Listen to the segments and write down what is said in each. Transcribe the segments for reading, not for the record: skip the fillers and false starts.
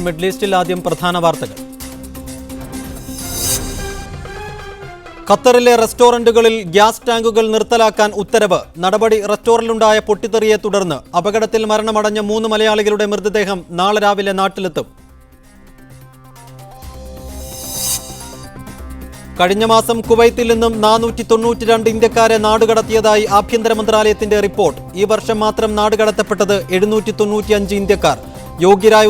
Middle ഈസ്റ്റിൽ ആദ്യം പ്രധാന വാർത്തകൾ. ഖത്തറിലെ റെസ്റ്റോറന്റുകളിൽ ഗ്യാസ് ടാങ്കുകൾ നിർത്തലാക്കാൻ ഉത്തരവ്. നടപടി റെസ്റ്റോറന്റിലുണ്ടായ പൊട്ടിത്തെറിയെ തുടർന്ന് അപകടത്തിൽ മരണമടഞ്ഞ 3 മലയാളികളുടെ മൃതദേഹം നാളെ രാവിലെ നാട്ടിലെത്തും. കഴിഞ്ഞ മാസം കുവൈത്തിൽ നിന്നും 492 ഇന്ത്യക്കാരെ നാടുകടത്തിയതായി ആഭ്യന്തര മന്ത്രാലയത്തിന്റെ റിപ്പോർട്ട്. ഈ വർഷം മാത്രം നാടുകടത്തപ്പെട്ടത് 795 ഇന്ത്യക്കാർ. യോഗ്യരായ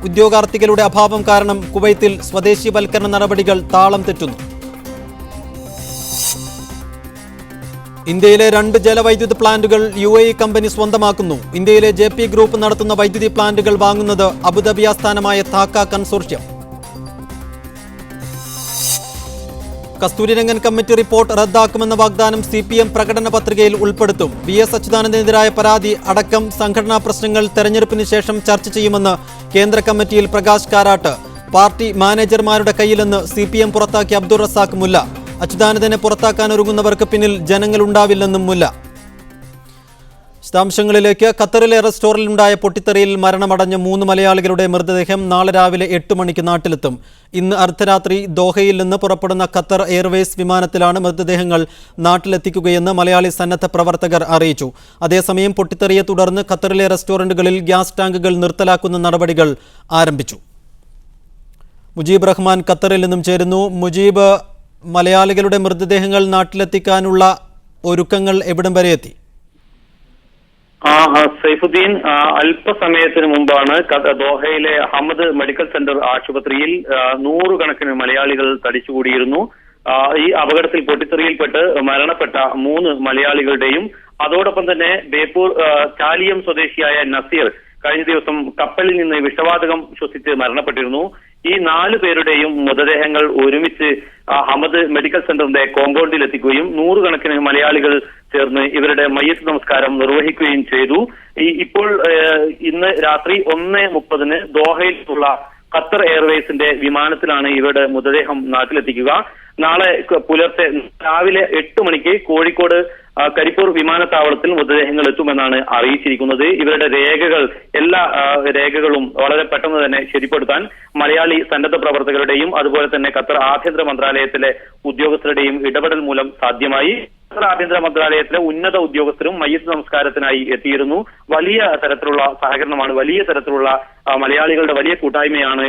ഉദ്യോഗാർത്ഥികളുടെ അഭാവം കാരണം കുവൈത്തിൽ സ്വദേശീവൽക്കരണ നടപടികൾ താളം തെറ്റുന്നു. ഇന്ത്യയിലെ 2 ജലവൈദ്യുത പ്ലാന്റുകൾ UAE കമ്പനി സ്വന്തമാക്കുന്നു. ഇന്ത്യയിലെ JP ഗ്രൂപ്പ് നടത്തുന്ന വൈദ്യുതി പ്ലാന്റുകൾ വാങ്ങുന്നത് അബുദാബി ആസ്ഥാനമായ താക്ക കൺസോർഷ്യം. കസ്തൂരിരംഗൻ കമ്മിറ്റി റിപ്പോർട്ട് റദ്ദാക്കുമെന്ന വാഗ്ദാനം CPM പ്രകടന പത്രികയിൽ ഉൾപ്പെടുത്തും. VS അച്യുതാനന്ദനെതിരായ പരാതി അടക്കം സംഘടനാ പ്രശ്നങ്ങൾ തെരഞ്ഞെടുപ്പിന് ശേഷം ചർച്ച ചെയ്യുമെന്ന് കേന്ദ്ര കമ്മിറ്റിയിൽ പ്രകാശ് കാരാട്ട്. പാർട്ടി മാനേജർമാരുടെ കയ്യിലെന്ന് CPM പുറത്താക്കിയ അബ്ദുൾ റസാഖ് മുല്ല. അച്യുതാനന്ദനെ പുറത്താക്കാൻ ഒരുങ്ങുന്നവർക്ക് പിന്നിൽ ജനങ്ങളുണ്ടാവില്ലെന്നും മുല്ല. വിശദാംശങ്ങളിലേക്ക്. ഖത്തറിലെ റെസ്റ്റോറന്റിലുണ്ടായ പൊട്ടിത്തെറിയിൽ മരണമടഞ്ഞ 3 മലയാളികളുടെ മൃതദേഹം നാളെ രാവിലെ 8 മണിക്ക് നാട്ടിലെത്തും. ഇന്ന് അർദ്ധരാത്രി ദോഹയിൽ നിന്ന് പുറപ്പെടുന്ന ഖത്തർ എയർവേസ് വിമാനത്തിലാണ് മൃതദേഹങ്ങൾ നാട്ടിലെത്തിക്കുകയെന്ന് മലയാളി സന്നദ്ധ പ്രവർത്തകർ അറിയിച്ചു. അതേസമയം പൊട്ടിത്തെറിയെ തുടർന്ന് ഖത്തറിലെ റെസ്റ്റോറന്റുകളിൽ ഗ്യാസ് ടാങ്കുകൾ നിർത്തലാക്കുന്ന നടപടികൾ ആരംഭിച്ചു. മുജീബ് റഹ്മാൻ ഖത്തറിൽ നിന്നും ചേരുന്നു. മുജീബ്, മലയാളികളുടെ മൃതദേഹങ്ങൾ നാട്ടിലെത്തിക്കാനുള്ള ഒരുക്കങ്ങൾ എവിടം വരെ എത്തി? സൈഫുദ്ദീൻ, അല്പസമയത്തിന് മുമ്പാണ് ദോഹയിലെ ഹമദ് മെഡിക്കൽ സെന്റർ ആശുപത്രിയിൽ 100 കണക്കിന് മലയാളികൾ തടിച്ചുകൂടിയിരുന്നു. ഈ അപകടത്തിൽ പൊട്ടിത്തെറിയിൽപ്പെട്ട് മരണപ്പെട്ട 3 മലയാളികളുടെയും അതോടൊപ്പം തന്നെ ബേപ്പൂർ ചാലിയം സ്വദേശിയായ നസീർ കഴിഞ്ഞ ദിവസം കപ്പലിൽ നിന്ന് വിഷവാതകം ശ്വസിച്ച് മരണപ്പെട്ടിരുന്നു. ഈ 4 പേരുടെയും മൃതദേഹങ്ങൾ ഒരുമിച്ച് ഹമദ് മെഡിക്കൽ സെന്ററിന്റെ കോമ്പൗണ്ടിൽ എത്തിക്കുകയും 100 കണക്കിന് മലയാളികൾ ചേർന്ന് ഇവരുടെ മയ്യത്ത് നമസ്കാരം നിർവഹിക്കുകയും ചെയ്തു. ഇപ്പോൾ ഇന്ന് രാത്രി 1:30 ദോഹയിലുള്ള ഖത്തർ എയർവേസിന്റെ വിമാനത്തിലാണ് ഇവരുടെ മൃതദേഹം നാട്ടിലെത്തിക്കുക. നാളെ പുലർച്ചെ രാവിലെ 8 മണിക്ക് കോഴിക്കോട് കരിപ്പൂർ വിമാനത്താവളത്തിൽ മൃതദേഹങ്ങൾ എത്തുമെന്നാണ് അറിയിച്ചിരിക്കുന്നത്. ഇവരുടെ എല്ലാ രേഖകളും വളരെ പെട്ടെന്ന് തന്നെ ശരിപ്പെടുത്താൻ മലയാളി സന്നദ്ധ പ്രവർത്തകരുടെയും അതുപോലെ തന്നെ ഖത്തർ ആഭ്യന്തര മന്ത്രാലയത്തിലെ ഉദ്യോഗസ്ഥരുടെയും ഇടപെടൽ മൂലം സാധ്യമായി. ഖത്തർ ആഭ്യന്തര മന്ത്രാലയത്തിലെ ഉന്നത ഉദ്യോഗസ്ഥരും മയ്യത്ത് നമസ്കാരത്തിനായി എത്തിയിരുന്നു. വലിയ തരത്തിലുള്ള സഹകരണമാണ്, വലിയ തരത്തിലുള്ള മലയാളികളുടെ വലിയ കൂട്ടായ്മയാണ്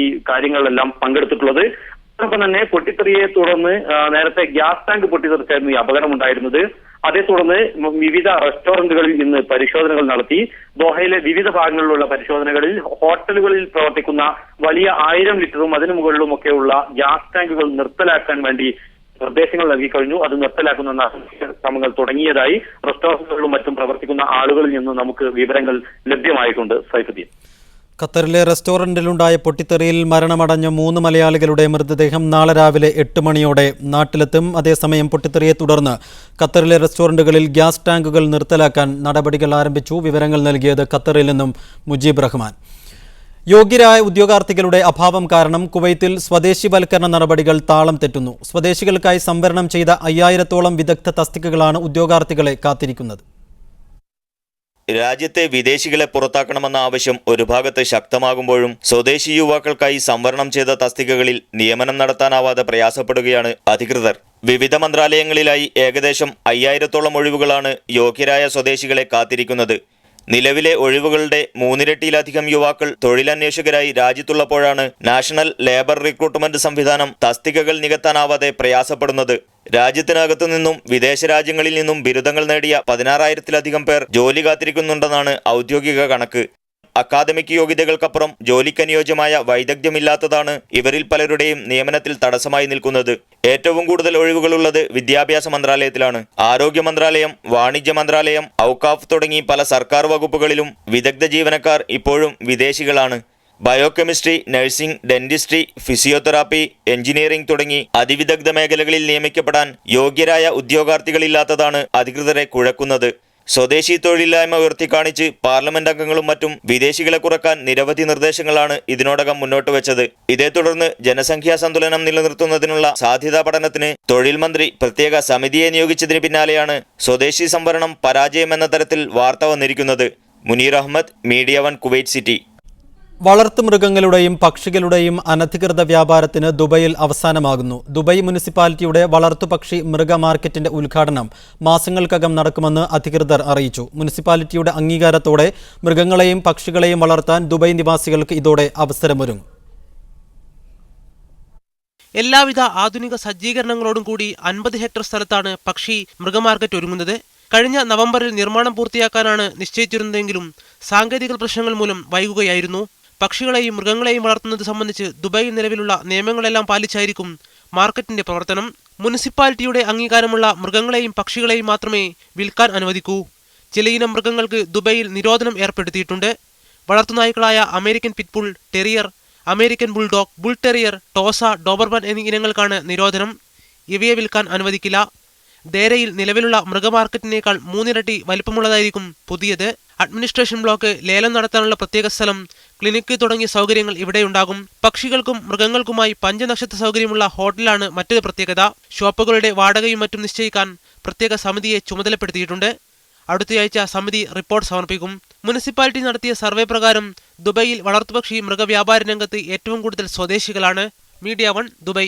ഈ കാര്യങ്ങളിലെല്ലാം പങ്കെടുത്തിട്ടുള്ളത്. അതോടൊപ്പം തന്നെ പൊട്ടിത്തെറിയെ തുടർന്ന് നേരത്തെ ഗ്യാസ് ടാങ്ക് പൊട്ടിത്തെറിച്ചായിരുന്നു ഈ അപകടമുണ്ടായിരുന്നത്. അതേ തുടർന്ന് വിവിധ റെസ്റ്റോറന്റുകളിൽ ഇന്ന് പരിശോധനകൾ നടത്തി. ദോഹയിലെ വിവിധ ഭാഗങ്ങളിലുള്ള പരിശോധനകളിൽ ഹോട്ടലുകളിൽ പ്രവർത്തിക്കുന്ന വലിയ 1000 ലിറ്ററും അതിനു മുകളിലും ഒക്കെയുള്ള ഗ്യാസ് ടാങ്കുകൾ നിർത്തലാക്കാൻ വേണ്ടി നിർദ്ദേശങ്ങൾ നൽകിക്കഴിഞ്ഞു. അത് നിർത്തലാക്കുന്ന ശ്രമങ്ങൾ തുടങ്ങിയതായി റെസ്റ്റോറന്റുകളിലും മറ്റും പ്രവർത്തിക്കുന്ന ആളുകളിൽ നിന്ന് നമുക്ക് വിവരങ്ങൾ ലഭ്യമായിട്ടുണ്ട്. സൈഫുദ്ദീൻ, ഖത്തറിലെ റെസ്റ്റോറന്റിലുണ്ടായ പൊട്ടിത്തെറിയിൽ മരണമടഞ്ഞ 3 മലയാളികളുടെ മൃതദേഹം നാളെ രാവിലെ 8 മണിയോടെ നാട്ടിലെത്തും. അതേസമയം പൊട്ടിത്തെറിയെ തുടർന്ന് ഖത്തറിലെ റെസ്റ്റോറന്റുകളിൽ ഗ്യാസ് ടാങ്കുകൾ നിർത്തലാക്കാൻ നടപടികൾ ആരംഭിച്ചു. വിവരങ്ങൾ നൽകിയത് ഖത്തറിൽ നിന്നും മുജീബ് റഹ്മാൻ. യോഗ്യരായ ഉദ്യോഗാർത്ഥികളുടെ അഭാവം കാരണം കുവൈത്തിൽ സ്വദേശിവൽക്കരണ നടപടികൾ താളം തെറ്റുന്നു. സ്വദേശികൾക്കായി സംവരണം ചെയ്ത 5000-ഓളം വിദഗ്ധ തസ്തികകളാണ് ഉദ്യോഗാർത്ഥികളെ കാത്തിരിക്കുന്നത്. രാജ്യത്തെ വിദേശികളെ പുറത്താക്കണമെന്ന ആവശ്യം ഒരു ഭാഗത്ത് ശക്തമാകുമ്പോഴും സ്വദേശി യുവാക്കൾക്കായി സംവരണം ചെയ്ത തസ്തികകളിൽ നിയമനം നടത്താനാവാതെ പ്രയാസപ്പെടുകയാണ് അധികൃതർ. വിവിധ മന്ത്രാലയങ്ങളിലായി ഏകദേശം 5000-ഓളം ഒഴിവുകളാണ് യോഗ്യരായ സ്വദേശികളെ കാത്തിരിക്കുന്നത്. നിലവിലെ ഒഴിവുകളുടെ 3 ഇരട്ടിയിലധികം യുവാക്കൾ തൊഴിലന്വേഷകരായി രാജ്യത്തുള്ളപ്പോഴാണ് നാഷണൽ ലേബർ റിക്രൂട്ട്മെന്റ് സംവിധാനം തസ്തികകൾ നികത്താനാവാതെ പ്രയാസപ്പെടുന്നത്. രാജ്യത്തിനകത്തു നിന്നും വിദേശ രാജ്യങ്ങളിൽ നിന്നും ബിരുദങ്ങൾ നേടിയ 16,000-ലധികം പേർ ജോലി കാത്തിരിക്കുന്നുണ്ടെന്നാണ് ഔദ്യോഗിക കണക്ക്. അക്കാദമിക് യോഗ്യതകൾക്കപ്പുറം ജോലിക്കനുയോജ്യമായ വൈദഗ്ധ്യമില്ലാത്തതാണ് ഇവരിൽ പലരുടെയും നിയമനത്തിൽ തടസ്സമായി നിൽക്കുന്നത്. ഏറ്റവും കൂടുതൽ ഒഴിവുകളുള്ളത് വിദ്യാഭ്യാസ മന്ത്രാലയത്തിലാണ്. ആരോഗ്യ മന്ത്രാലയം, വാണിജ്യ മന്ത്രാലയം, ഔക്കാഫ് തുടങ്ങി പല സർക്കാർ വകുപ്പുകളിലും വിദഗ്ധ ജീവനക്കാർ ഇപ്പോഴും വിദേശികളാണ്. Biochemistry, nursing, dentistry, physiotherapy, engineering തുടങ്ങി അതിവിദഗ്ധ മേഖലകളിൽ നിയമിക്കപ്പെടാൻ യോഗ്യരായ ഉദ്യോഗാർത്ഥികളില്ലാത്തതാണ് അധികൃതരെ കുഴക്കുന്നത്. സ്വദേശി തൊഴിലില്ലായ്മ ഉയർത്തിക്കാണിച്ച് പാർലമെന്റ് അംഗങ്ങളും മറ്റും വിദേശികളെ കുറക്കാൻ നിരവധി നിർദ്ദേശങ്ങളാണ് ഇതിനോടകം മുന്നോട്ട് വെച്ചത്. ഇതേ തുടർന്ന് ജനസംഖ്യാ സന്തുലനം നിലനിർത്തുന്നതിനുള്ള സാധ്യതാ പഠനത്തിന് തൊഴിൽ മന്ത്രി പ്രത്യേക സമിതിയെ നിയോഗിച്ചതിന് പിന്നാലെയാണ് സ്വദേശി സംവരണം പരാജയമെന്ന തരത്തിൽ വാർത്ത വന്നിരിക്കുന്നത്. Muneer Ahmed, media 1 Kuwait city. വളർത്തുമൃഗങ്ങളുടെയും പക്ഷികളുടെയും അനധികൃത വ്യാപാരത്തിന് ദുബൈയിൽ അവസാനമാകുന്നു. ദുബൈ മുനിസിപ്പാലിറ്റിയുടെ വളർത്തുപക്ഷി മൃഗ മാർക്കറ്റിന്റെ ഉദ്ഘാടനം മാസങ്ങൾക്കകം നടക്കുമെന്ന് അധികൃതർ അറിയിച്ചു. മുനിസിപ്പാലിറ്റിയുടെ അംഗീകാരത്തോടെ മൃഗങ്ങളെയും പക്ഷികളെയും വളർത്താൻ ദുബൈ നിവാസികൾക്ക് ഇതോടെ അവസരമൊരുങ്ങും. എല്ലാവിധ ആധുനിക സജ്ജീകരണങ്ങളോടും കൂടി 50 ഹെക്ടർ സ്ഥലത്താണ് പക്ഷി മൃഗമാർക്കറ്റ് ഒരുങ്ങുന്നത്. കഴിഞ്ഞ നവംബറിൽ നിർമ്മാണം പൂർത്തിയാക്കാനാണ് നിശ്ചയിച്ചിരുന്നതെങ്കിലും സാങ്കേതിക പ്രശ്നങ്ങൾ മൂലം വൈകുകയായിരുന്നു. പക്ഷികളെയും മൃഗങ്ങളെയും വളർത്തുന്നത് സംബന്ധിച്ച് ദുബൈയിൽ നിലവിലുള്ള നിയമങ്ങളെല്ലാം പാലിച്ചായിരിക്കും മാർക്കറ്റിന്റെ പ്രവർത്തനം. മുനിസിപ്പാലിറ്റിയുടെ അംഗീകാരമുള്ള മൃഗങ്ങളെയും പക്ഷികളെയും മാത്രമേ വിൽക്കാൻ അനുവദിക്കൂ. ചിലയിനം മൃഗങ്ങൾക്ക് ദുബൈയിൽ നിരോധനം ഏർപ്പെടുത്തിയിട്ടുണ്ട്. വളർത്തുനായ്ക്കളായ American pitbull, terrier, American bulldog, bull terrier, Tosa, Doberman എന്നീ ഇനങ്ങൾക്കാണ് നിരോധനം. ഇവയെ വിൽക്കാൻ അനുവദിക്കില്ല. ദേരയിൽ നിലവിലുള്ള മൃഗമാർക്കറ്റിനേക്കാൾ 3 ഇരട്ടി വലിപ്പമുള്ളതായിരിക്കും പുതിയത്. അഡ്മിനിസ്ട്രേഷൻ ബ്ലോക്ക്, ലേലം നടത്താനുള്ള പ്രത്യേക സ്ഥലം, ക്ലിനിക്ക് തുടങ്ങിയ സൗകര്യങ്ങൾ ഇവിടെയുണ്ടാകും. പക്ഷികൾക്കും മൃഗങ്ങൾക്കുമായി 5 നക്ഷത്ര സൗകര്യമുള്ള ഹോട്ടലാണ് മറ്റൊരു പ്രത്യേകത. ഷോപ്പുകളുടെ വാടകയും മറ്റും നിശ്ചയിക്കാൻ പ്രത്യേക സമിതിയെ ചുമതലപ്പെടുത്തിയിട്ടുണ്ട്. അടുത്തയാഴ്ച സമിതി റിപ്പോർട്ട് സമർപ്പിക്കും. മുനിസിപ്പാലിറ്റി നടത്തിയ സർവേ പ്രകാരം ദുബൈയിൽ വളർത്തുപക്ഷി മൃഗവ്യാപാര രംഗത്ത് ഏറ്റവും കൂടുതൽ സ്വദേശികളാണ്. Media 1 Dubai.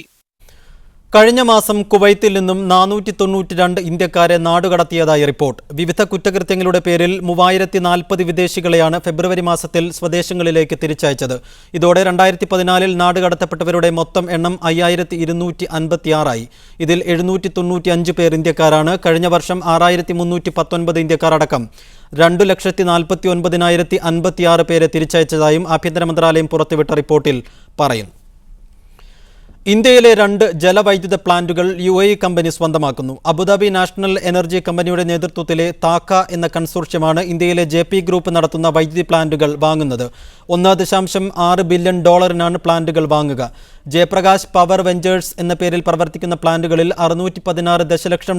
കഴിഞ്ഞ മാസം കുവൈത്തിൽ നിന്നും 492 ഇന്ത്യക്കാരെ നാടുകടത്തിയതായി റിപ്പോർട്ട്. വിവിധ കുറ്റകൃത്യങ്ങളുടെ പേരിൽ 3040 വിദേശികളെയാണ് ഫെബ്രുവരി മാസത്തിൽ സ്വദേശങ്ങളിലേക്ക് തിരിച്ചയച്ചത്. ഇതോടെ 2014 നാടുകടത്തപ്പെട്ടവരുടെ മൊത്തം എണ്ണം 5256 ഇതിൽ 795 പേർ ഇന്ത്യക്കാരാണ്. കഴിഞ്ഞ വർഷം 6319 ഇന്ത്യക്കാർ അടക്കം 2,49,056 പേരെ തിരിച്ചയച്ചതായും ആഭ്യന്തര മന്ത്രാലയം പുറത്തുവിട്ട റിപ്പോർട്ടിൽ പറയുന്നു. ഇന്ത്യയിലെ 2 ജലവൈദ്യുത പ്ലാന്റുകൾ UAE കമ്പനി സ്വന്തമാക്കുന്നു. അബുദാബി നാഷണൽ എനർജി കമ്പനിയുടെ നേതൃത്വത്തിലെ താക്ക എന്ന കൺസോർഷ്യമാണ് ഇന്ത്യയിലെ JP ഗ്രൂപ്പ് നടത്തുന്ന വൈദ്യുതി പ്ലാന്റുകൾ വാങ്ങുന്നത്. $1.6 ബില്യൺ പ്ലാന്റുകൾ വാങ്ങുക. ജയപ്രകാശ് പവർ വെഞ്ചേഴ്സ് എന്ന പേരിൽ പ്രവർത്തിക്കുന്ന പ്ലാന്റുകളിൽ $616 ദശലക്ഷം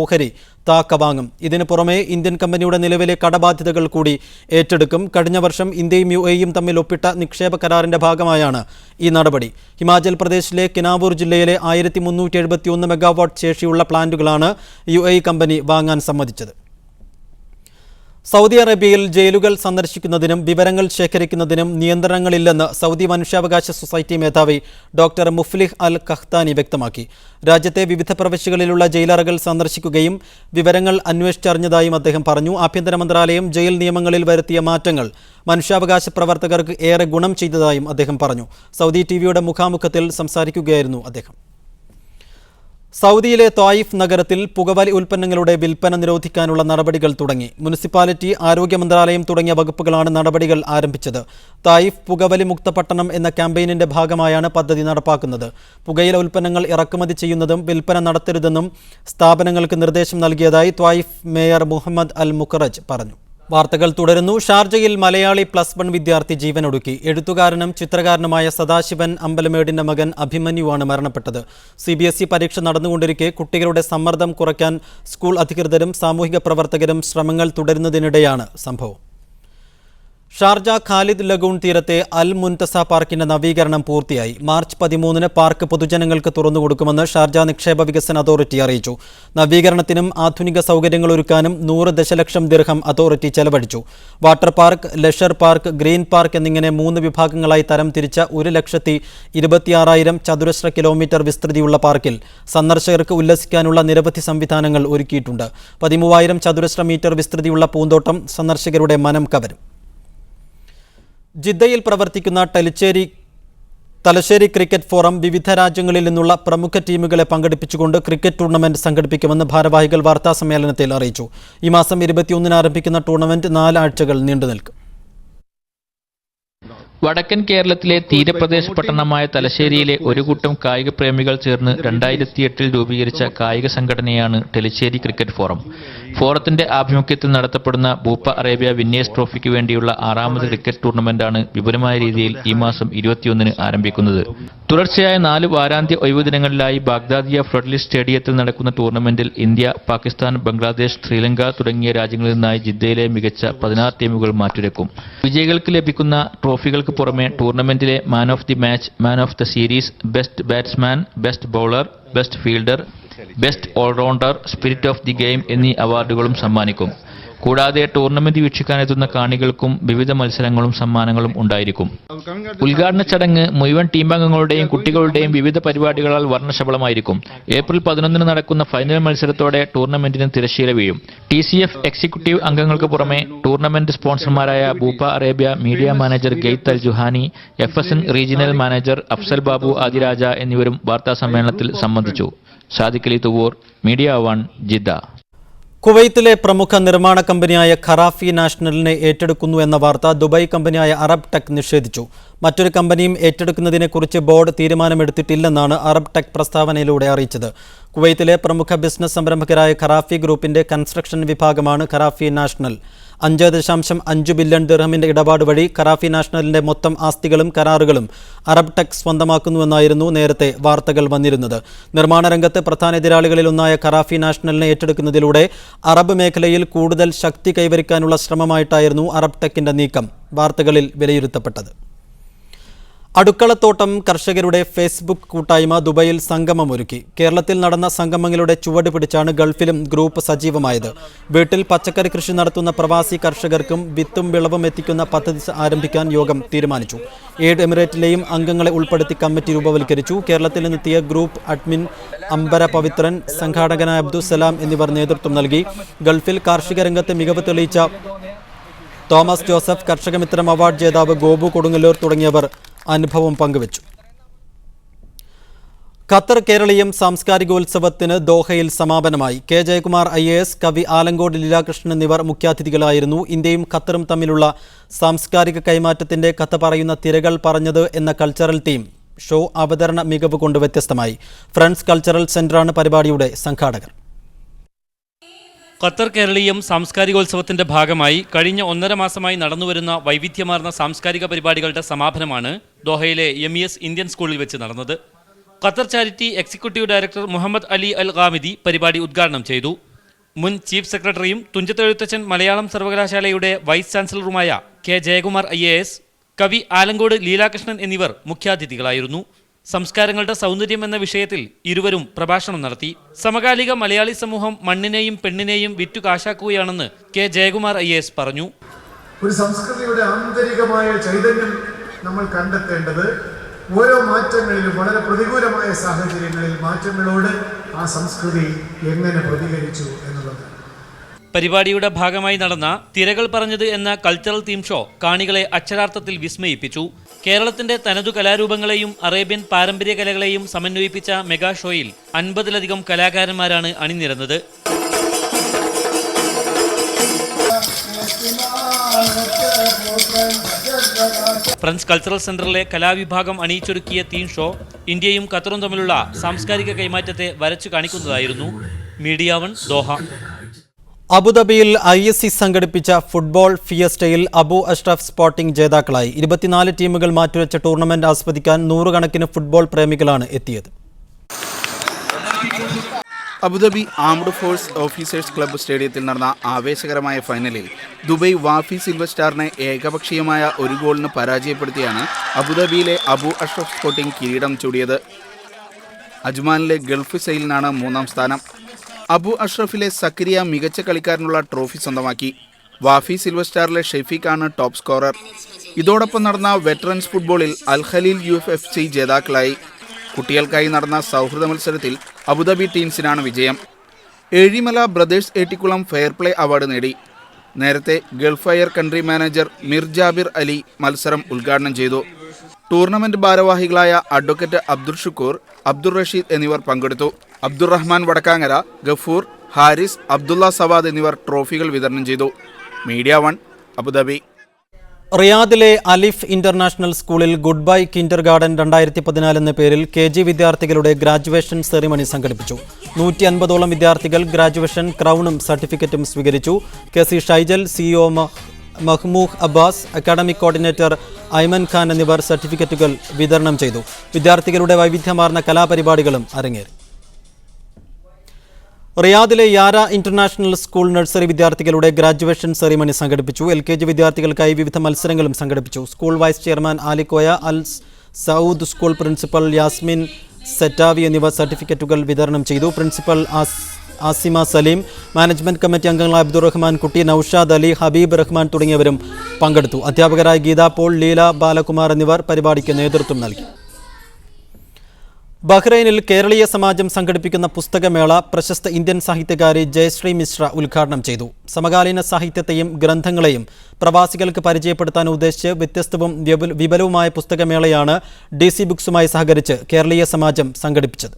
ഓഹരി താക്ക വാങ്ങും. ഇതിനു പുറമെ ഇന്ത്യൻ കമ്പനിയുടെ നിലവിലെ കടബാധ്യതകൾ കൂടി ഏറ്റെടുക്കും. കഴിഞ്ഞ വർഷം ഇന്ത്യയും UAEയും തമ്മിൽ ഒപ്പിട്ട നിക്ഷേപ കരാറിന്റെ ഭാഗമായാണ് ഈ നടപടി. ഹിമാചൽ പ്രദേശിലെ കിനാവൂർ ജില്ലയിലെ 1371 മെഗാവാട്ട് ശേഷിയുള്ള പ്ലാന്റുകളാണ് UAE കമ്പനി വാങ്ങാൻ സമ്മതിച്ചത്. സൗദി അറേബ്യയിൽ ജയിലുകൾ സന്ദർശിക്കുന്നതിനും വിവരങ്ങൾ ശേഖരിക്കുന്നതിനും നിയന്ത്രണങ്ങളില്ലെന്ന് സൗദി മനുഷ്യാവകാശ സൊസൈറ്റി മേധാവി ഡോക്ടർ മുഫ്ലിഹ് അൽ ഖഹ്താനി വ്യക്തമാക്കി. രാജ്യത്തെ വിവിധ പ്രവിശ്യകളിലുള്ള ജയിലറകൾ സന്ദർശിക്കുകയും വിവരങ്ങൾ അന്വേഷിച്ചറിഞ്ഞതായും അദ്ദേഹം പറഞ്ഞു. ആഭ്യന്തര മന്ത്രാലയം ജയിൽ നിയമങ്ങളിൽ വരുത്തിയ മാറ്റങ്ങൾ മനുഷ്യാവകാശ പ്രവർത്തകർക്ക് ഏറെ ഗുണം ചെയ്തതായും അദ്ദേഹം പറഞ്ഞു. സൗദി ടിവിയുടെ മുഖാമുഖത്തിൽ സംസാരിക്കുകയായിരുന്നു അദ്ദേഹം. സൗദിയിലെ ത്വായിഫ് നഗരത്തിൽ പുകവലി ഉൽപ്പന്നങ്ങളുടെ വിൽപ്പന നിരോധിക്കാനുള്ള നടപടികൾ തുടങ്ങി. മുനിസിപ്പാലിറ്റി, ആരോഗ്യ മന്ത്രാലയം തുടങ്ങിയ വകുപ്പുകളാണ് നടപടികൾ ആരംഭിച്ചത്. ത്വായിഫ് പുകവലി മുക്ത പട്ടണം എന്ന ക്യാമ്പയിനിന്റെ ഭാഗമായാണ് പദ്ധതി നടപ്പാക്കുന്നത്. പുകയില ഉൽപ്പന്നങ്ങൾ ഇറക്കുമതി ചെയ്യുന്നതും വിൽപ്പന നടത്തരുതെന്നും സ്ഥാപനങ്ങൾക്ക് നിർദ്ദേശം നൽകിയതായി ത്വായിഫ് മേയർ മുഹമ്മദ് അൽ മുഖറജ് പറഞ്ഞു. വാർത്തകൾ തുടരുന്നു. ഷാർജയിൽ മലയാളി +1 വിദ്യാർത്ഥി ജീവനൊടുക്കി. എഴുത്തുകാരനും ചിത്രകാരനുമായ സദാശിവൻ അമ്പലമേടിന്റെ മകൻ അഭിമന്യുവാണ് മരണപ്പെട്ടത്. CBSE പരീക്ഷ നടന്നുകൊണ്ടിരിക്കെ കുട്ടികളുടെ സമ്മർദ്ദം കുറയ്ക്കാൻ സ്കൂൾ അധികൃതരും സാമൂഹിക പ്രവർത്തകരും ശ്രമങ്ങൾ തുടരുന്നതിനിടെയാണ് സംഭവം. ഷാർജ ഖാലിദ് ലഗൂൺ തീരത്തെ അൽ മുൻതസ പാർക്കിന്റെ നവീകരണം പൂർത്തിയായി. മാർച്ച് 13 പാർക്ക് പൊതുജനങ്ങൾക്ക് തുറന്നുകൊടുക്കുമെന്ന് ഷാർജ നിക്ഷേപ വികസന അതോറിറ്റി അറിയിച്ചു. നവീകരണത്തിനും ആധുനിക സൗകര്യങ്ങൾ ഒരുക്കാനും 100 ദശലക്ഷം ദിർഹം അതോറിറ്റി ചെലവഴിച്ചു. Water park, leisure park, green park എന്നിങ്ങനെ 3 വിഭാഗങ്ങളായി തരംതിരിച്ച 1,26,000 ചതുരശ്ര കിലോമീറ്റർ വിസ്തൃതിയുള്ള പാർക്കിൽ സന്ദർശകർക്ക് ഉല്ലസിക്കാനുള്ള നിരവധി സംവിധാനങ്ങൾ ഒരുക്കിയിട്ടുണ്ട്. 13,000 ചതുരശ്ര മീറ്റർ വിസ്തൃതിയുള്ള പൂന്തോട്ടം സന്ദർശകരുടെ മനം കവരും. ജിദ്ദയിൽ പ്രവർത്തിക്കുന്ന തലശ്ശേരി ക്രിക്കറ്റ് ഫോറം വിവിധ രാജ്യങ്ങളിൽ നിന്നുള്ള പ്രമുഖ ടീമുകളെ പങ്കെടുപ്പിച്ചുകൊണ്ട് ക്രിക്കറ്റ് ടൂർണമെന്റ് സംഘടിപ്പിക്കുമെന്ന് ഭാരവാഹികൾ വാർത്താസമ്മേളനത്തിൽ അറിയിച്ചു. ഈ മാസം 21 ആരംഭിക്കുന്ന ടൂർണമെന്റ് 4 ആഴ്ചകൾ നീണ്ടുനിൽക്കും. വടക്കൻ കേരളത്തിലെ തീരപ്രദേശ പട്ടണമായ തലശ്ശേരിയിലെ ഒരു കൂട്ടം കായിക പ്രേമികൾ ചേർന്ന് 2008 രൂപീകരിച്ച കായിക സംഘടനയാണ് തലശ്ശേരി ക്രിക്കറ്റ് ഫോറം. ഫോറത്തിന്റെ ആഭിമുഖ്യത്തിൽ നടത്തപ്പെടുന്ന ഭൂപ്പ അറേബ്യ വിന്നേഴ്സ് ട്രോഫിക്ക് വേണ്ടിയുള്ള 6ാമത് ക്രിക്കറ്റ് ടൂർണമെന്റാണ് വിപുലമായ രീതിയിൽ ഈ മാസം 21 ആരംഭിക്കുന്നത്. തുടർച്ചയായ 4 വാരാന്ത്യ ഒഴിവു ദിനങ്ങളിലായി ബാഗ്ദാദിയ ഫ്ലഡ്ലിസ് സ്റ്റേഡിയത്തിൽ നടക്കുന്ന ടൂർണമെന്റിൽ ഇന്ത്യ, പാകിസ്ഥാൻ, ബംഗ്ലാദേശ്, ശ്രീലങ്ക തുടങ്ങിയ രാജ്യങ്ങളിൽ നിന്നായി ജിദ്ദയിലെ മികച്ച 16 ടീമുകൾ മാറ്റുരക്കും. വിജയികൾക്ക് ലഭിക്കുന്ന ട്രോഫികൾക്ക് പുറമെ ടൂർണമെന്റിലെ man of the match, man of the series, best batsman, best bowler, best fielder, best allrounder, spirit of the game എന്നീ അവാർഡുകളും സമ്മാനിക്കും. കൂടാതെ ടൂർണമെന്റ് വീക്ഷിക്കാനെത്തുന്ന കാണികൾക്കും വിവിധ മത്സരങ്ങളും സമ്മാനങ്ങളും ഉണ്ടായിരിക്കും. ഉദ്ഘാടന ചടങ്ങ് മുഴുവൻ ടീമംഗങ്ങളുടെയും കുട്ടികളുടെയും വിവിധ പരിപാടികളാൽ വർണ്ണശബളമായിരിക്കും. ഏപ്രിൽ 11 നടക്കുന്ന ഫൈനൽ മത്സരത്തോടെ ടൂർണമെന്റിന് തിരശ്ശീല വീഴും. TCF എക്സിക്യൂട്ടീവ് അംഗങ്ങൾക്ക് പുറമെ ടൂർണമെന്റ് സ്പോൺസർമാരായ Bupa Arabia media manager Ghaith Al Juhani, FSN regional manager Afsal Babu Adiraja എന്നിവരും വാർത്താ സമ്മേളനത്തിൽ സംബന്ധിച്ചു. Sadiq Ali Thuvoor, media 1, Jeddah. കുവൈത്തിലെ പ്രമുഖ നിർമ്മാണ കമ്പനിയായ ഖറാഫി നാഷണലിനെ ഏറ്റെടുക്കുന്നു എന്ന വാർത്ത ദുബായ് കമ്പനിയായ അറബ് ടെക് നിഷേധിച്ചു. മറ്റൊരു കമ്പനിയും ഏറ്റെടുക്കുന്നതിനെക്കുറിച്ച് ബോർഡ് തീരുമാനമെടുത്തിട്ടില്ലെന്നാണ് അറബ് ടെക് പ്രസ്താവനയിലൂടെ അറിയിച്ചത്. കുവൈത്തിലെ പ്രമുഖ ബിസിനസ് സംരംഭകരായ ഖറാഫി ഗ്രൂപ്പിന്റെ കൺസ്ട്രക്ഷൻ വിഭാഗമാണ് ഖറാഫി നാഷണൽ. 5.5 ബില്യൺ ദിർഹമിന്റെ ഇടപാട് വഴി ഖറാഫി നാഷണലിന്റെ മൊത്തം ആസ്തികളും കരാറുകളും അറബ് ടെക് സ്വന്തമാക്കുന്നുവെന്നായിരുന്നു നേരത്തെ വാർത്തകൾ വന്നിരുന്നത്. നിർമ്മാണ രംഗത്ത് പ്രധാന എതിരാളികളിലൊന്നായ ഖറാഫി നാഷണലിനെ ഏറ്റെടുക്കുന്നതിലൂടെ അറബ് മേഖലയിൽ കൂടുതൽ ശക്തി കൈവരിക്കാനുള്ള ശ്രമമായിട്ടായിരുന്നു അറബ് ടെക്കിന്റെ നീക്കം വാർത്തകളിൽ വിലയിരുത്തപ്പെട്ടത്. അടുക്കളത്തോട്ടം കർഷകരുടെ ഫേസ്ബുക്ക് കൂട്ടായ്മ ദുബൈയിൽ സംഗമമൊരുക്കി. കേരളത്തിൽ നടന്ന സംഗമങ്ങളുടെ ചുവട് പിടിച്ചാണ് ഗൾഫിലും ഗ്രൂപ്പ് സജീവമായത്. വീട്ടിൽ പച്ചക്കറി കൃഷി നടത്തുന്ന പ്രവാസി കർഷകർക്കും വിത്തും വിളവും എത്തിക്കുന്ന പദ്ധതി ആരംഭിക്കാൻ യോഗം തീരുമാനിച്ചു. 7 എമിറേറ്റിലെയും അംഗങ്ങളെ ഉൾപ്പെടുത്തി കമ്മിറ്റി രൂപവൽക്കരിച്ചു. കേരളത്തിൽ നിന്നെത്തിയ ഗ്രൂപ്പ് അഡ്മിൻ അംബര പവിത്രൻ, സംഘാടകനായ അബ്ദുസലാം എന്നിവർ നേതൃത്വം നൽകി. ഗൾഫിൽ കാർഷിക രംഗത്ത് മികവ് തെളിയിച്ച തോമസ് ജോസഫ്, കർഷകമിത്രം അവാർഡ് ജേതാവ് ഗോപു കൊടുങ്ങല്ലൂർ തുടങ്ങിയവർ അനുഭവം പങ്കുവച്ചു. ഖത്തർ കേരളീയം സാംസ്കാരികോത്സവത്തിന് ദോഹയിൽ സമാപനമായി. കെ ജയകുമാർ IAS, കവി ആലങ്കോട് ലീലാകൃഷ്ണൻ എന്നിവർ മുഖ്യാതിഥികളായിരുന്നു. ഇന്ത്യയും ഖത്തറും തമ്മിലുള്ള സാംസ്കാരിക കൈമാറ്റത്തിന്റെ കഥ പറയുന്ന തിരകൾ പറഞ്ഞത് എന്ന കൾച്ചറൽ തീം ഷോ അവതരണ മികവ് കൊണ്ട് വ്യത്യസ്തമായി. ഫ്രണ്ട്സ് കൾച്ചറൽ സെന്ററാണ് പരിപാടിയുടെ സംഘാടകർ. ഖത്തർ കേരളീയം സാംസ്കാരികോത്സവത്തിന്റെ ഭാഗമായി കഴിഞ്ഞ 1.5 മാസമായി നടന്നുവരുന്ന വൈവിധ്യമാർന്ന സാംസ്കാരിക പരിപാടികളുടെ സമാപനമാണ് ദോഹയിലെ MES ഇന്ത്യൻ സ്കൂളിൽ വെച്ച് നടന്നത്. Qatar charity executive director Mohammed Ali Al Khamidi പരിപാടി ഉദ്ഘാടനം ചെയ്തു. മുൻ ചീഫ് സെക്രട്ടറിയും തുഞ്ചത്തെഴുത്തച്ഛൻ മലയാളം സർവകലാശാലയുടെ വൈസ് ചാൻസലറുമായ കെ ജയകുമാർ IAS, കവി ആലങ്കോട് ലീലാകൃഷ്ണൻ എന്നിവർ മുഖ്യാതിഥികളായിരുന്നു. സംസ്കാരങ്ങളുടെ സൗന്ദര്യം എന്ന വിഷയത്തിൽ ഇരുവരും പ്രഭാഷണം നടത്തി. സമകാലിക മലയാളി സമൂഹം മണ്ണിനെയും പെണ്ണിനെയും വിറ്റു കാശാക്കുകയാണെന്ന് കെ ജയകുമാർ IAS പറഞ്ഞു. ഒരു സംസ്കൃതിയുടെ ആന്തരികമായ ചൈതന്യം നമ്മൾ കണ്ടെത്തേണ്ടത് ഓരോ മാറ്റങ്ങളിലും, വളരെ പ്രതികൂലമായ സാഹചര്യങ്ങളിൽ മാറ്റങ്ങളോട് ആ സംസ്കൃതി എങ്ങനെ പ്രതികരിച്ചു എന്നുള്ളത്. പരിപാടിയുടെ ഭാഗമായി നടന്ന തിരകൾ പറഞ്ഞത് എന്ന കൾച്ചറൽ തീം ഷോ കാണികളെ അക്ഷരാർത്ഥത്തിൽ വിസ്മയിപ്പിച്ചു. കേരളത്തിന്റെ തനതു കലാരൂപങ്ങളെയും അറേബ്യൻ പാരമ്പര്യ കലകളെയും സമന്വയിപ്പിച്ച മെഗാ ഷോയിൽ 50-ലധികം കലാകാരന്മാരാണ് അണിനിരന്നത്. ഫ്രണ്ട്സ് കൾച്ചറൽ സെന്ററിലെ കലാവിഭാഗം അണിയിച്ചൊരുക്കിയ തീം ഷോ ഇന്ത്യയും ഖത്തറും തമ്മിലുള്ള സാംസ്കാരിക കൈമാറ്റത്തെ വരച്ചു കാണിക്കുന്നതായിരുന്നു. Media 1, Doha. അബുദാബിയിൽ ISC സംഘടിപ്പിച്ച football fiesta Abu Ashraf sporting ജേതാക്കളായി. 24 ടീമുകൾ മാറ്റിവെച്ച ടൂർണമെന്റ് ആസ്വദിക്കാൻ 100 കണക്കിന് ഫുട്ബോൾ പ്രേമികളാണ് എത്തിയത്. Abu Dhabi armed force officers club സ്റ്റേഡിയത്തിൽ നടന്ന ആവേശകരമായ ഫൈനലിൽ ദുബൈ വാഫി സിൽവർ സ്റ്റാറിനെ ഏകപക്ഷീയമായ 1 ഗോളിന് പരാജയപ്പെടുത്തിയാണ് അബുദാബിയിലെ അബു അഷ്റഫ് സ്പോർട്ടിംഗ് കിരീടം ചൂടിയത്. അജ്മാനിലെ ഗൾഫ് സെയിലിനാണ് 3ാം സ്ഥാനം. അബു അഷ്റഫിലെ സക്കരിയ മികച്ച കളിക്കാരനുള്ള ട്രോഫി സ്വന്തമാക്കി. വാഫി സിൽവർ സ്റ്റാറിലെ ഷെഫീഖാണ് ടോപ്പ് സ്കോറർ. ഇതോടൊപ്പം നടന്ന വെറ്ററൻസ് ഫുട്ബോളിൽ അൽ ഖലീൽ UFFC ജേതാക്കളായി. കുട്ടികൾക്കായി നടന്ന സൗഹൃദ മത്സരത്തിൽ അബുദാബി ടീംസിനാണ് വിജയം. Ezhimala brothers Ettikulam fair play award നേടി. നേരത്തെ Gulf fire country manager Mir Jabir Ali മത്സരം ഉദ്ഘാടനം ചെയ്തു. ടൂർണമെന്റ് ഭാരവാഹികളായ അഡ്വക്കേറ്റ് അബ്ദുൾ ഷുക്കൂർ, അബ്ദുൾ റഷീദ് എന്നിവർ പങ്കെടുത്തു. അബ്ദുറഹ്മാൻ വടക്കാങ്ങര, ഗഫൂർ, ഹാരിസ്, അബ്ദുള്ള സവാദ് എന്നിവർ ട്രോഫികൾ വിതരണം ചെയ്തു. Media 1, Abu Dhabi. റിയാദിലെ അലിഫ് ഇന്റർനാഷണൽ സ്കൂളിൽ ഗുഡ് ബൈ കിൻഡർ ഗാർഡൻ 2014 എന്ന പേരിൽ KG വിദ്യാർത്ഥികളുടെ ഗ്രാജുവേഷൻ സെറിമണി സംഘടിപ്പിച്ചു. 150ഓളം വിദ്യാർത്ഥികൾ ഗ്രാജുവേഷൻ ക്രൗണും സർട്ടിഫിക്കറ്റും സ്വീകരിച്ചു. KC Shaijal, CEO Mahmood Abbas, academic coordinator Aiman Khan എന്നിവർ സർട്ടിഫിക്കറ്റുകൾ വിതരണം ചെയ്തു. വിദ്യാർത്ഥികളുടെ വൈവിധ്യമാർന്ന കലാപരിപാടികളും അരങ്ങേറി. റിയാദിലെ യാര ഇന്റർനാഷണൽ സ്കൂൾ നഴ്സറി വിദ്യാർത്ഥികളുടെ ഗ്രാജുവേഷൻ സെറിമണി സംഘടിപ്പിച്ചു. LKG വിദ്യാർത്ഥികൾക്കായി വിവിധ മത്സരങ്ങളും സംഘടിപ്പിച്ചു. School vice chairman Alikoya, Al Saud school principal Yasmin Settawi എന്നിവർ സർട്ടിഫിക്കറ്റുകൾ വിതരണം ചെയ്തു. Principal Asima Saleem, management committee അംഗങ്ങളായ അബ്ദുറഹ്മാൻ കുട്ടി, നൌഷാദ് അലി, ഹബീബ് റഹ്മാൻ തുടങ്ങിയവരും പങ്കെടുത്തു. അധ്യാപകരായ ഗീതാ പോൾ, ലീല ബാലകുമാർ എന്നിവർ പരിപാടിക്ക് നേതൃത്വം നൽകി. ബഹ്റൈനിൽ കേരളീയ സമാജം സംഘടിപ്പിക്കുന്ന പുസ്തകമേള പ്രശസ്ത ഇന്ത്യൻ സാഹിത്യകാരി ജയശ്രീ മിശ്ര ഉദ്ഘാടനം ചെയ്തു. സമകാലീന സാഹിത്യത്തെയും ഗ്രന്ഥങ്ങളെയും പ്രവാസികൾക്ക് പരിചയപ്പെടുത്താൻ ഉദ്ദേശിച്ച് വ്യത്യസ്തവും വിപുലവുമായ പുസ്തകമേളയാണ് DC ബുക്സുമായി സഹകരിച്ച് കേരളീയ സമാജം സംഘടിപ്പിച്ചത്.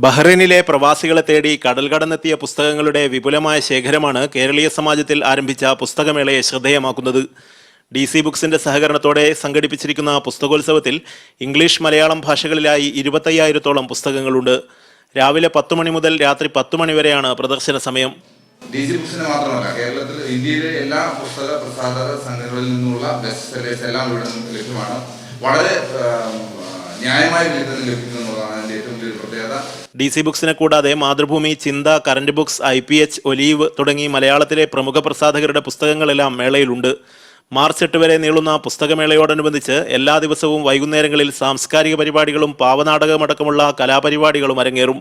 ബഹ്റൈനിലെ പ്രവാസികളെ തേടി കടൽ കടന്നെത്തിയ പുസ്തകങ്ങളുടെ വിപുലമായ ശേഖരമാണ് കേരളീയ സമാജത്തിൽ ആരംഭിച്ച പുസ്തകമേളയെ ശ്രദ്ധേയമാക്കുന്നത്. DC ബുക്സിന്റെ സഹകരണത്തോടെ സംഘടിപ്പിച്ചിരിക്കുന്ന പുസ്തകോത്സവത്തിൽ ഇംഗ്ലീഷ്, മലയാളം ഭാഷകളിലായി 25,000-ഓളം പുസ്തകങ്ങളുണ്ട്. രാവിലെ 10 മണി മുതൽ രാത്രി 10 മണി വരെയാണ് പ്രദർശന സമയം. DC ബുക്സിന് മാത്രമല്ല, കേരളത്തിൽ ഇന്ത്യയിലെ എല്ലാ പുസ്തക പ്രസാധക സംഘടനകളിൽ നിന്നുള്ള ബെസ്റ്റ് സെല്ലേഴ്സ് എല്ലാം ഇവിടെ നിന്ന് ലഭ്യമാണ്. വളരെ ന്യായമായ വിലയിൽ ലഭിക്കുന്നതാണ് അതിന്റെ ഏറ്റവും വലിയ പ്രത്യേകത. DC ബുക്സിനെ കൂടാതെ മാതൃഭൂമി, ചിന്ത, കറന്റ് ബുക്സ്, IPH, ഒലീവ് തുടങ്ങി മലയാളത്തിലെ പ്രമുഖ പ്രസാധകരുടെ പുസ്തകങ്ങളെല്ലാം മേളയിലുണ്ട്. മാർച്ച് 8 വരെ നീളുന്ന പുസ്തകമേളയോടനുബന്ധിച്ച് എല്ലാ ദിവസവും വൈകുന്നേരങ്ങളിൽ സാംസ്കാരിക പരിപാടികളും പാവനാടകമടക്കമുള്ള കലാപരിപാടികളും അരങ്ങേറും.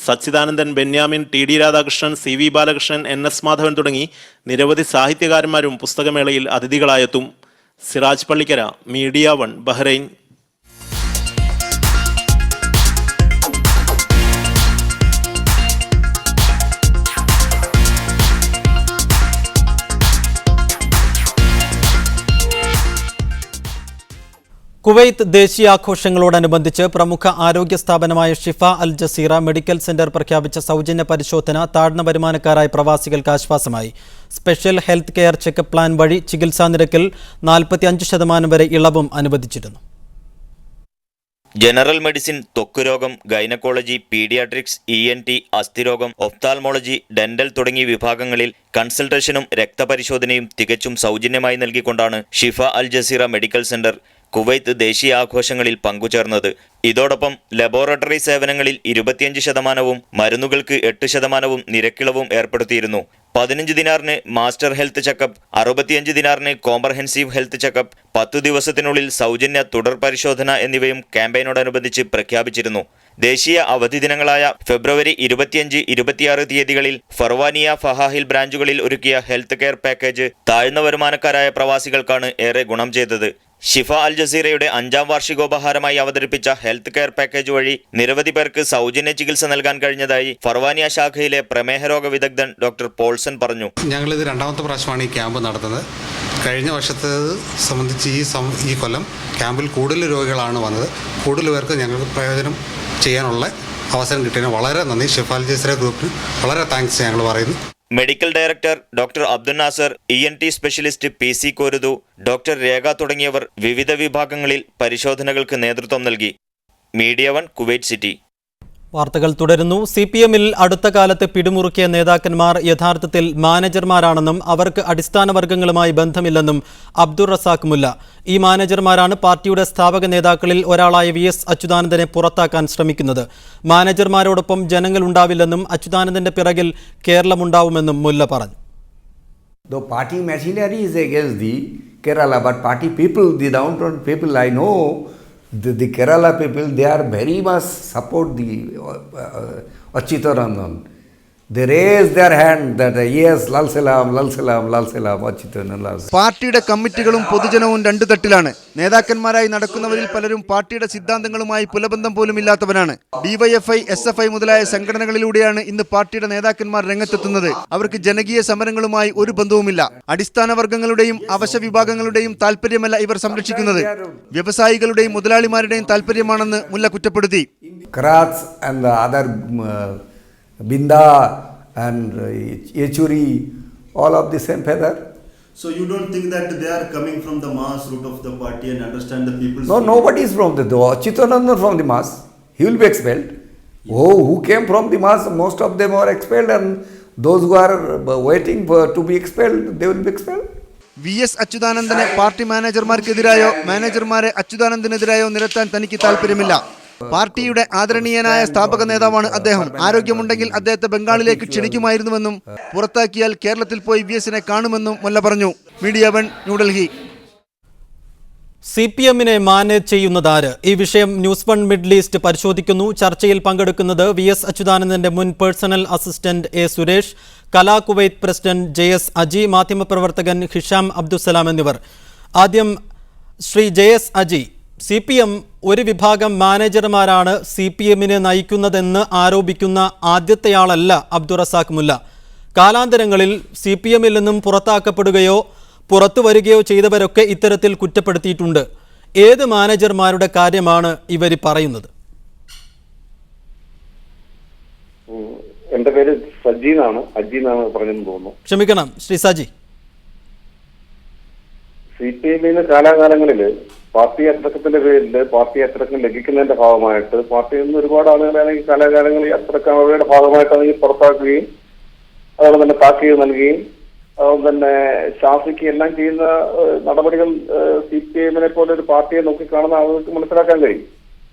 Sachidanandan, Benyamin, TD Radhakrishnan, CV Balakrishnan, NS Madhavan തുടങ്ങി നിരവധി സാഹിത്യകാരന്മാരും പുസ്തകമേളയിൽ അതിഥികളായെത്തും. Siraj Pallikkara, media 1, Bahrain. Kuwait ദേശീയാഘോഷങ്ങളോടനുബന്ധിച്ച് പ്രമുഖ ആരോഗ്യ സ്ഥാപനമായ Shifa Al Jazeera medical centre പ്രഖ്യാപിച്ച സൗജന്യ പരിശോധന താഴ്ന്ന വരുമാനക്കാരായ പ്രവാസികൾക്ക് ആശ്വാസമായി. Special health care checkup plan വഴി ചികിത്സാ നിരക്കിൽ 45% വരെ ഇളവും അനുവദിച്ചിരുന്നു. ജനറൽ മെഡിസിൻ, ത്വക്കുരോഗം, ഗൈനക്കോളജി, പീഡിയാട്രിക്സ്, ENT, അസ്ഥിരോഗം, ഒഫ്താൽമോളജി, ഡെന്റൽ തുടങ്ങിയ വിഭാഗങ്ങളിൽ കൺസൾട്ടേഷനും രക്തപരിശോധനയും തികച്ചും സൗജന്യമായി നൽകിക്കൊണ്ടാണ് Shifa Al Jazeera medical centre Kuwait ദേശീയ ആഘോഷങ്ങളിൽ പങ്കുചേർന്നത്. ഇതോടൊപ്പം ലബോറട്ടറി സേവനങ്ങളിൽ 25%, മരുന്നുകൾക്ക് 8% നിരക്കിളവും ഏർപ്പെടുത്തിയിരുന്നു. 15 ദിനാറിന് മാസ്റ്റർ ഹെൽത്ത് ചെക്കപ്പ്, 65 ദിനാറിന് കോംപ്രഹെൻസീവ് ഹെൽത്ത് ചെക്കപ്പ്, 10 ദിവസത്തിനുള്ളിൽ സൗജന്യ തുടർ പരിശോധന എന്നിവയും ക്യാമ്പയിനോടനുബന്ധിച്ച് പ്രഖ്യാപിച്ചിരുന്നു. ദേശീയ അവധി ദിനങ്ങളായ ഫെബ്രുവരി 25, 26 തീയതികളിൽ ഫർവാനിയ, ഫഹാഹിൽ ബ്രാഞ്ചുകളിൽ ഒരുക്കിയ ഹെൽത്ത് കെയർ പാക്കേജ് താഴ്ന്ന വരുമാനക്കാരായ പ്രവാസികൾക്കാണ് ഏറെ ഗുണം ചെയ്തത്. ഷിഫ അൽ ജസീറയുടെ 5ാം വാർഷികോപഹാരമായി അവതരിപ്പിച്ച ഹെൽത്ത് കെയർ പാക്കേജ് വഴി നിരവധി പേർക്ക് സൗജന്യ ചികിത്സ നൽകാൻ കഴിഞ്ഞതായി ഫർവാനിയ ശാഖയിലെ പ്രമേഹരോഗ വിദഗ്ധൻ ഡോക്ടർ പോൾസൺ പറഞ്ഞു. ഞങ്ങളിത് 2ാമത്തെ പ്രാവശ്യമാണ് ഈ ക്യാമ്പ് നടത്തുന്നത്. കഴിഞ്ഞ വർഷത്തേത് സംബന്ധിച്ച് ഈ കൊല്ലം ക്യാമ്പിൽ കൂടുതൽ രോഗികളാണ് വന്നത്. കൂടുതൽ പേർക്ക് ഞങ്ങൾക്ക് പ്രയോജനം ചെയ്യാനുള്ള അവസരം കിട്ടിയതിന് വളരെ നന്ദി. ഷിഫ അൽ ജസീറ ഗ്രൂപ്പിന് വളരെ താങ്ക്സ് ഞങ്ങൾ പറയുന്നു. Medical director doctor Abdul Nasser, ENT specialist PC Koruthu, doctor Rekha തുടങ്ങിയവർ വിവിധ വിഭാഗങ്ങളിൽ പരിശോധനകൾക്ക് നേതൃത്വം നൽകി. Media 1, Kuwait city. വാർത്തകൾ തുടരുന്നു. CPM-ൽ അടുത്ത കാലത്ത് പിടിമുറുക്കിയ നേതാക്കന്മാർ യഥാർത്ഥത്തിൽ മാനേജർമാരാണെന്നും അവർക്ക് അടിസ്ഥാന വർഗങ്ങളുമായി ബന്ധമില്ലെന്നും അബ്ദുൾ റസാഖ് മുല്ല. ഈ മാനേജർമാരാണ് പാർട്ടിയുടെ സ്ഥാപക നേതാക്കളിൽ ഒരാളായ VS അച്യുതാനന്ദനെ പുറത്താക്കാൻ ശ്രമിക്കുന്നത്. മാനേജർമാരോടൊപ്പം ജനങ്ങൾ ഉണ്ടാവില്ലെന്നും അച്യുതാനന്ദന്റെ പിറകിൽ കേരളമുണ്ടാവുമെന്നും മുല്ല പറഞ്ഞു. The party machinery is against the Kerala, but party people, the downtown people, I know, the Kerala people, they are very much support the Achyutanandan. They raise their hand that yes, Lal Salam, Lal Salam, Lal Salam, Achyutanandan. പാർട്ടിയുടെ കമ്മിറ്റികളും പൊതുജനവും രണ്ട് തട്ടിലാണ്. നേതാക്കന്മാരായി നടക്കുന്നവരിൽ പലരും പാർട്ടിയുടെ സിദ്ധാന്തങ്ങളുമായി പുലബന്ധം പോലും ഇല്ലാത്തവരാണ്. DYFI, SFI മുതലായ സംഘടനകളിലൂടെയാണ് ഇന്ന് പാർട്ടിയുടെ നേതാക്കന്മാർ രംഗത്തെത്തുന്നത്. അവർക്ക് ജനകീയ സമരങ്ങളുമായി ഒരു ബന്ധവുമില്ല. അടിസ്ഥാന വർഗങ്ങളുടെയും അവശ വിഭാഗങ്ങളുടെയും താല്പര്യമല്ല ഇവർ സംരക്ഷിക്കുന്നത്, വ്യവസായികളുടെയും മുതലാളിമാരുടെയും താല്പര്യമാണെന്ന് മുല്ല കുറ്റപ്പെടുത്തി. Kratz and the other Binda and Yechuri, all of the same feather. So you don't think that they are coming from the mass root of the party and understand the people's... No, nobody is from the Achyutanandan from the mass. He will be expelled. Oh, who came from the mass? Most of them are expelled, and those who are waiting to be expelled, they will be expelled. VS അച്യുതാനന്ദനെ party മാനേജർമാർക്കെതിരായോ മാനേജർമാരെ അച്യുതാനന്ദനെതിരായോ നിരത്താൻ തനിക്ക് താല്പര്യമില്ല. പാർട്ടിയുടെ ആദരണീയനായ സ്ഥാപക നേതാവാണ് അദ്ദേഹം. ആരോഗ്യമുണ്ടെങ്കിൽ അദ്ദേഹത്തെ ബംഗാളിലേക്ക് ക്ഷണിക്കുമായിരുന്നുവെന്നും പുറത്താക്കിയാൽ കേരളത്തിൽ പോയി VS-നെ കാണുമെന്നും മുല്ല പറഞ്ഞു. മീഡിയ 1, ന്യൂഡൽഹി. CPM-നെ മാനേജ് ചെയ്യുന്നതാര്? ഈ വിഷയം ന്യൂസ് വൺ മിഡിൽ ഈസ്റ്റ് പരിശോധിക്കുന്നു. ചർച്ചയിൽ പങ്കെടുക്കുന്നത് VS അച്യുതാനന്ദന്റെ മുൻ personal assistant A. Suresh, Kala Kuwait president JS Aji, മാധ്യമപ്രവർത്തകൻ ഹിഷാം അബ്ദുസലാം എന്നിവർ. ആദ്യം ശ്രീ JS അജി, CPM ഒരു വിഭാഗം മാനേജർമാരാണ് CPM-നെ നയിക്കുന്നതെന്ന് ആരോപിക്കുന്ന ആദ്യത്തെയാളല്ല അബ്ദുറസാഖ് മുല്ല. കാലാന്തരങ്ങളിൽ CPM-ൽ നിന്നും പുറത്താക്കപ്പെടുകയോ പുറത്തു വരികയോ ചെയ്തവരൊക്കെ ഇത്തരത്തിൽ കുറ്റപ്പെടുത്തിയിട്ടുണ്ട്. ഏത് മാനേജർമാരുടെ കാര്യമാണ് ഇവർ പറയുന്നത്? എന്റെ പേര് സജി എന്നാണ്, അജി എന്നാണ് പറഞ്ഞെന്ന് തോന്നുന്നു. ക്ഷമിക്കണം ശ്രീ സജി. CPM-ന് കാലാകാലങ്ങളിൽ പാർട്ടി അച്ചടക്കത്തിന്റെ പേരിൽ പാർട്ടി അച്ചടക്കം ലംഘിക്കുന്നതിന്റെ ഭാഗമായിട്ട് പാർട്ടിയിൽ നിന്ന് ഒരുപാട് ആളുകളാണെങ്കിൽ കാലാകാലങ്ങളിൽ അച്ചടക്കങ്ങളുടെ ഭാഗമായിട്ടാണെങ്കിൽ പുറത്താക്കുകയും അതുപോലെ തന്നെ താക്കീത് നൽകുകയും അതുപോലെ തന്നെ ശാസിക്കുകയും എല്ലാം ചെയ്യുന്ന നടപടികൾ CPM-നെ പോലെ ഒരു പാർട്ടിയെ നോക്കിക്കാണുന്ന ആളുകൾക്ക് മനസ്സിലാക്കാൻ കഴിയും.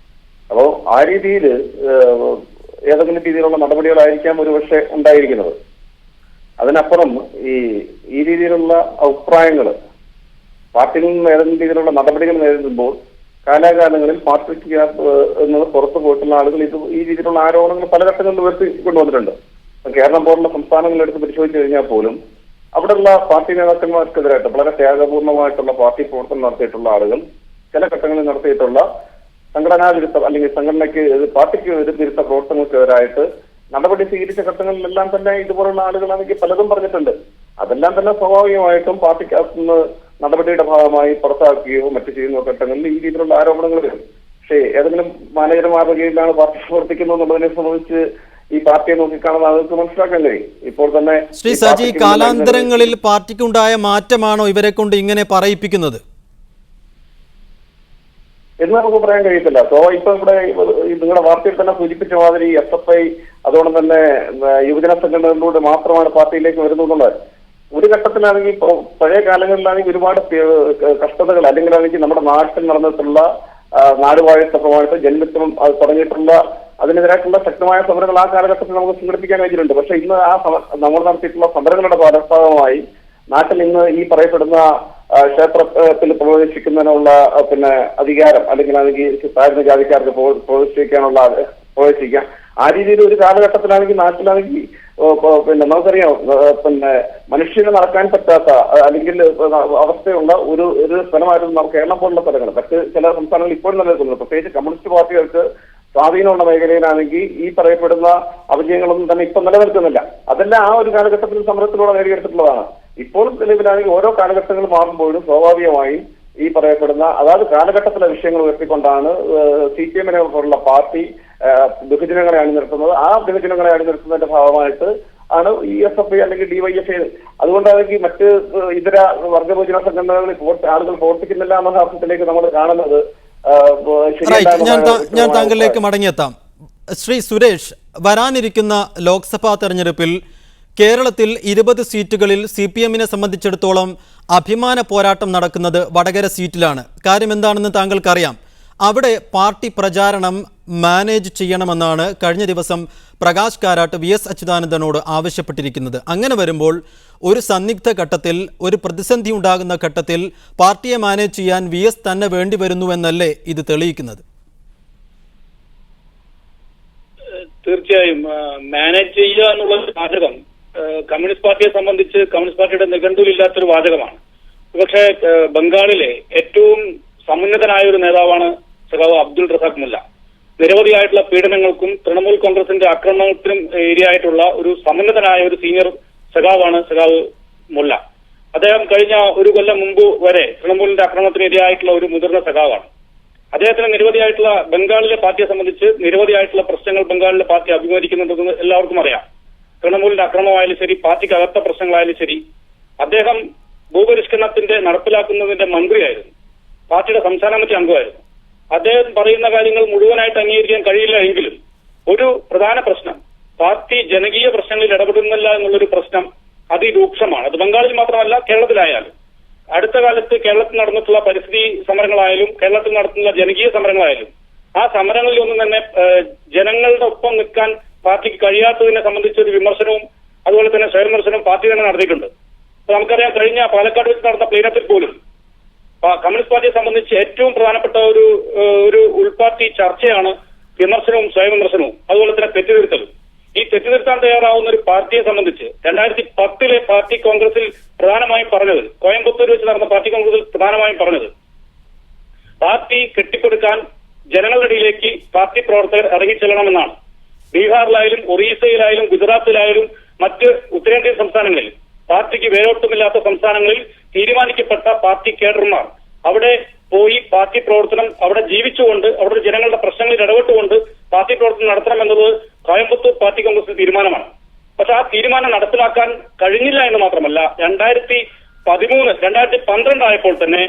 അപ്പോൾ ആ രീതിയിൽ ഏതെങ്കിലും രീതിയിലുള്ള നടപടികളായിരിക്കാം ഒരുപക്ഷെ ഉണ്ടായിരിക്കുന്നത്. അതിനപ്പുറം ഈ രീതിയിലുള്ള അഭിപ്രായങ്ങൾ പാർട്ടിയിൽ നിന്ന് ഏതെങ്കിലും രീതിയിലുള്ള നടപടികൾ നേരിടുമ്പോൾ കാലാകാലങ്ങളിൽ പാർട്ടിക്ക് എന്നത് പുറത്തു പോയിട്ടുള്ള ആളുകൾ ഈ രീതിയിലുള്ള ആരോപണങ്ങൾ പല ഘട്ടങ്ങളിൽ ഉയർത്തി കൊണ്ടുവന്നിട്ടുണ്ട്. കേരളം പോലുള്ള സംസ്ഥാനങ്ങളെടുത്ത് പരിശോധിച്ചു കഴിഞ്ഞാൽ പോലും അവിടെയുള്ള പാർട്ടി നേതാക്കന്മാർക്കെതിരായിട്ട് വളരെ ത്യാഗപൂർണമായിട്ടുള്ള പാർട്ടി പ്രവർത്തനം നടത്തിയിട്ടുള്ള ആളുകൾ ചില ഘട്ടങ്ങളിൽ നടത്തിയിട്ടുള്ള സംഘടനാ വിരുദ്ധ അല്ലെങ്കിൽ സംഘടനയ്ക്ക് പാർട്ടിക്ക് വിരുദ്ധ പ്രവർത്തനങ്ങൾക്കെതിരായിട്ട് നടപടി സ്വീകരിച്ച ഘട്ടങ്ങളിലെല്ലാം തന്നെ ഇതുപോലുള്ള ആളുകളാണെങ്കിൽ പലതും പറഞ്ഞിട്ടുണ്ട്. അതെല്ലാം തന്നെ സ്വാഭാവികമായിട്ടും പാർട്ടിക്കകത്തുനിന്ന് നടപടിയുടെ ഭാഗമായി പുറത്താക്കുകയോ മറ്റു ചെയ്യുന്ന ഘട്ടങ്ങളിൽ ഈ രീതിയിലുള്ള ആരോപണങ്ങൾ വരും. പക്ഷേ ഏതെങ്കിലും മാനേജർമാരുടെ കീഴിലാണ് പാർട്ടി പ്രവർത്തിക്കുന്നത് എന്നുള്ളതിനെ സംബന്ധിച്ച് ഈ പാർട്ടിയെ നോക്കിക്കാണുന്ന ആളുകൾക്ക് മനസ്സിലാക്കാൻ കഴിയും. ഇപ്പോൾ തന്നെ ശ്രീ സജി, കാലാന്തരങ്ങളിൽ പാർട്ടിക്കുണ്ടായ മാറ്റമാണോ ഇവരെ കൊണ്ട് ഇങ്ങനെ പറയിപ്പിക്കുന്നത് എന്ന് നമുക്ക് പറയാൻ കഴിയത്തില്ല. ഇപ്പൊ ഇവിടെ നിങ്ങളുടെ വാർത്തയിൽ തന്നെ സൂചിപ്പിച്ച മാതിരി SFI അതുകൊണ്ട് തന്നെ യുവജന സംഘടനകളിലൂടെ മാത്രമാണ് പാർട്ടിയിലേക്ക് വരുന്നത്. ഒരു ഘട്ടത്തിലാണെങ്കിൽ പഴയ കാലങ്ങളിലാണെങ്കിൽ ഒരുപാട് കഷ്ടതകൾ അല്ലെങ്കിൽ നമ്മുടെ നാട്ടിൽ നടന്നിട്ടുള്ള നാടുവാഴിത്തമായിട്ട് ജന്മിത്വം തുടങ്ങിയിട്ടുള്ള അതിനെതിരായിട്ടുള്ള ശക്തമായ സമരങ്ങൾ ആ കാലഘട്ടത്തിൽ നമുക്ക് സംഘടിപ്പിക്കാൻ കഴിഞ്ഞിട്ടുണ്ട്. പക്ഷെ ഇന്ന് നമ്മൾ നടത്തിയിട്ടുള്ള സമരങ്ങളുടെ ഭാഗമായി നാട്ടിൽ ഇന്ന് ഈ പറയപ്പെടുന്ന ക്ഷേത്രത്തിൽ പ്രവേശിക്കുന്നതിനുള്ള അധികാരം അല്ലെങ്കിൽ താഴ്ന്ന ജാതിക്കാർക്ക് പ്രവേശിക്കാം. ആ രീതിയിൽ ഒരു കാലഘട്ടത്തിലാണെങ്കിൽ നാട്ടിലാണെങ്കിൽ നമുക്കറിയാം മനുഷ്യന് നടക്കാൻ പറ്റാത്ത അല്ലെങ്കിൽ അവസ്ഥയുള്ള ഒരു സ്ഥലമായിരുന്നു നമുക്ക് കേരളം പോലുള്ള സ്ഥലങ്ങൾ. മറ്റ് ചില സംസ്ഥാനങ്ങൾ ഇപ്പോഴും നിലനിൽക്കുന്നത്. പ്രത്യേകിച്ച് കമ്മ്യൂണിസ്റ്റ് പാർട്ടികൾക്ക് സ്വാധീനമുള്ള മേഖലയിലാണെങ്കിൽ ഈ പറയപ്പെടുന്ന അഭിജയങ്ങളൊന്നും തന്നെ ഇപ്പം നിലനിൽക്കുന്നില്ല. അതെല്ലാം ആ ഒരു കാലഘട്ടത്തിൽ സമരത്തിലൂടെ നേടിയെടുത്തിട്ടുള്ളതാണ്. ഇപ്പോൾ നിലവിലാണെങ്കിൽ ഓരോ കാലഘട്ടങ്ങൾ മാറുമ്പോഴും സ്വാഭാവികമായും ഈ പറയപ്പെടുന്ന അതായത് കാലഘട്ടത്തിലെ വിഷയങ്ങൾ ഉയർത്തിക്കൊണ്ടാണ് CPM-നെ പോലുള്ള പാർട്ടി ബഹുജനങ്ങളെ അണിനിർത്തുന്നത്. ആ ബഹുജനങ്ങളെ അണിനിർത്തുന്നതിന്റെ ഭാഗമായിട്ട് ആണ് ഈ SFI അല്ലെങ്കിൽ DYFI. അതുകൊണ്ടാണെങ്കിൽ മറ്റ് ഇതര വർഗബഹുജന സംഘടനകളിൽ ആളുകൾ പ്രവർത്തിക്കുന്നില്ല എന്ന അർത്ഥത്തിലേക്ക് നമ്മൾ കാണുന്നത്. ഞാൻ താങ്കളിലേക്ക് മടങ്ങിയെത്താം. ശ്രീ സുരേഷ്, വരാനിരിക്കുന്ന ലോക്സഭാ തെരഞ്ഞെടുപ്പിൽ കേരളത്തിൽ 20 സീറ്റുകളിൽ CPM-നെ സംബന്ധിച്ചിടത്തോളം അഭിമാന പോരാട്ടം നടക്കുന്നത് വടകര സീറ്റിലാണ്. കാര്യം എന്താണെന്ന് താങ്കൾക്കറിയാം. അവിടെ പാർട്ടി പ്രചാരണം മാനേജ് ചെയ്യണമെന്നാണ് കഴിഞ്ഞ ദിവസം പ്രകാശ് കാരാട്ട് VS അച്യുതാനന്ദനോട് ആവശ്യപ്പെട്ടിരിക്കുന്നത്. അങ്ങനെ വരുമ്പോൾ ഒരു സന്നിഗ്ധ ഘട്ടത്തിൽ, ഒരു പ്രതിസന്ധി ഉണ്ടാകുന്ന ഘട്ടത്തിൽ പാർട്ടിയെ മാനേജ് ചെയ്യാൻ VS തന്നെ വേണ്ടി വരുന്നുവെന്നല്ലേ ഇത് തെളിയിക്കുന്നത്? തീർച്ചയായും മാനേജ് ചെയ്യുക എന്നുള്ള വാചകം കമ്മ്യൂണിസ്റ്റ് പാർട്ടിയെ സംബന്ധിച്ച് കമ്മ്യൂണിസ്റ്റ് പാർട്ടിയുടെ നിഘണ്ടുവിലില്ലാത്തൊരു വാചകമാണ്. പക്ഷേ ബംഗാളിലെ ഏറ്റവും സമുന്നതനായ ഒരു നേതാവാണ് സഖാവ് അബ്ദുൾ റസാഖ് മുല്ല. നിരവധിയായിട്ടുള്ള പീഡനങ്ങൾക്കും തൃണമൂൽ കോൺഗ്രസിന്റെ ആക്രമണത്തിനും ഇരയായിട്ടുള്ള ഒരു സമുന്നതനായ ഒരു സീനിയർ സഖാവാണ് സഖാവ് മുല്ല. അദ്ദേഹം കഴിഞ്ഞ ഒരു കൊല്ലം മുമ്പ് വരെ തൃണമൂലിന്റെ ആക്രമണത്തിന് ഇരയായിട്ടുള്ള ഒരു മുതിർന്ന സഖാവാണ്. അദ്ദേഹത്തിന് നിരവധിയായിട്ടുള്ള ബംഗാളിലെ പാർട്ടിയെ സംബന്ധിച്ച് നിരവധിയായിട്ടുള്ള പ്രശ്നങ്ങൾ ബംഗാളിലെ പാർട്ടി അഭിമുഖീകരിക്കുന്നുണ്ടെന്ന് എല്ലാവർക്കും അറിയാം. തൃണമൂലിന്റെ അക്രമമായാലും ശരി, പാർട്ടിക്കകത്ത പ്രശ്നങ്ങളായാലും ശരി. അദ്ദേഹം ഭൂപരിഷ്കരണത്തിന്റെ നടപ്പിലാക്കുന്നതിന്റെ മന്ത്രിയായിരുന്നു, പാർട്ടിയുടെ സംസ്ഥാന കമ്മിറ്റി അംഗമായിരുന്നു. അദ്ദേഹം പറയുന്ന കാര്യങ്ങൾ മുഴുവനായിട്ട് അംഗീകരിക്കാൻ കഴിയില്ല എങ്കിലും ഒരു പ്രധാന പ്രശ്നം പാർട്ടി ജനകീയ പ്രശ്നങ്ങളിൽ ഇടപെടുന്നില്ല എന്നുള്ളൊരു പ്രശ്നം അതിരൂക്ഷമാണ്. അത് ബംഗാളിൽ മാത്രമല്ല, കേരളത്തിലായാലും. അടുത്ത കാലത്ത് കേരളത്തിൽ നടന്നിട്ടുള്ള പരിസ്ഥിതി സമരങ്ങളായാലും കേരളത്തിൽ നടത്തുന്ന ജനകീയ സമരങ്ങളായാലും ആ സമരങ്ങളിലൊന്നും തന്നെ ജനങ്ങളുടെ ഒപ്പം നിൽക്കാൻ പാർട്ടിക്ക് കഴിയാത്തതിനെ സംബന്ധിച്ചൊരു വിമർശനവും അതുപോലെ തന്നെ സ്വയംവിമർശനവും പാർട്ടി തന്നെ നടത്തിയിട്ടുണ്ട്. അപ്പൊ നമുക്കറിയാം, കഴിഞ്ഞ പാലക്കാട് വെച്ച് നടന്ന പ്ലീനത്തിൽ പോലും കമ്മ്യൂണിസ്റ്റ് പാർട്ടിയെ സംബന്ധിച്ച് ഏറ്റവും പ്രധാനപ്പെട്ട ഒരു ഉൾപാർട്ടി ചർച്ചയാണ് വിമർശനവും സ്വയം വിമർശനവും, അതുപോലെ തന്നെ തെറ്റുതിരുത്തലും. ഈ തെറ്റുതിരുത്താൻ തയ്യാറാവുന്ന ഒരു പാർട്ടിയെ സംബന്ധിച്ച് 2010 പാർട്ടി കോൺഗ്രസിൽ പ്രധാനമായും പറഞ്ഞത്, കോയമ്പത്തൂർ വെച്ച് നടന്ന പാർട്ടി കോൺഗ്രസിൽ പ്രധാനമായും പറഞ്ഞത്, പാർട്ടി കെട്ടിപ്പടുക്കാൻ ജനങ്ങളുടെ ഇടയിലേക്ക് പാർട്ടി പ്രവർത്തകർ ഇറങ്ങിച്ചെല്ലണമെന്നാണ്. ബീഹാറിലായാലും ഒറീസയിലായാലും ഗുജറാത്തിലായാലും മറ്റ് ഉത്തരേന്ത്യൻ സംസ്ഥാനങ്ങളിൽ, പാർട്ടിക്ക് വേരോട്ടമില്ലാത്ത സംസ്ഥാനങ്ങളിൽ തീരുമാനിക്കപ്പെട്ട പാർട്ടി കേഡർമാർ അവിടെ പോയി പാർട്ടി പ്രവർത്തനം അവിടെ ജീവിച്ചുകൊണ്ട് അവിടെ ജനങ്ങളുടെ പ്രശ്നങ്ങളിൽ ഇടപെട്ടുകൊണ്ട് പാർട്ടി പ്രവർത്തനം നടത്തണമെന്നത് കോയമ്പത്തൂർ പാർട്ടി കോൺഗ്രസിന്റെ തീരുമാനമാണ്. പക്ഷെ ആ തീരുമാനം നടപ്പിലാക്കാൻ കഴിഞ്ഞില്ല എന്ന് മാത്രമല്ല, 2012 ആയപ്പോൾ തന്നെ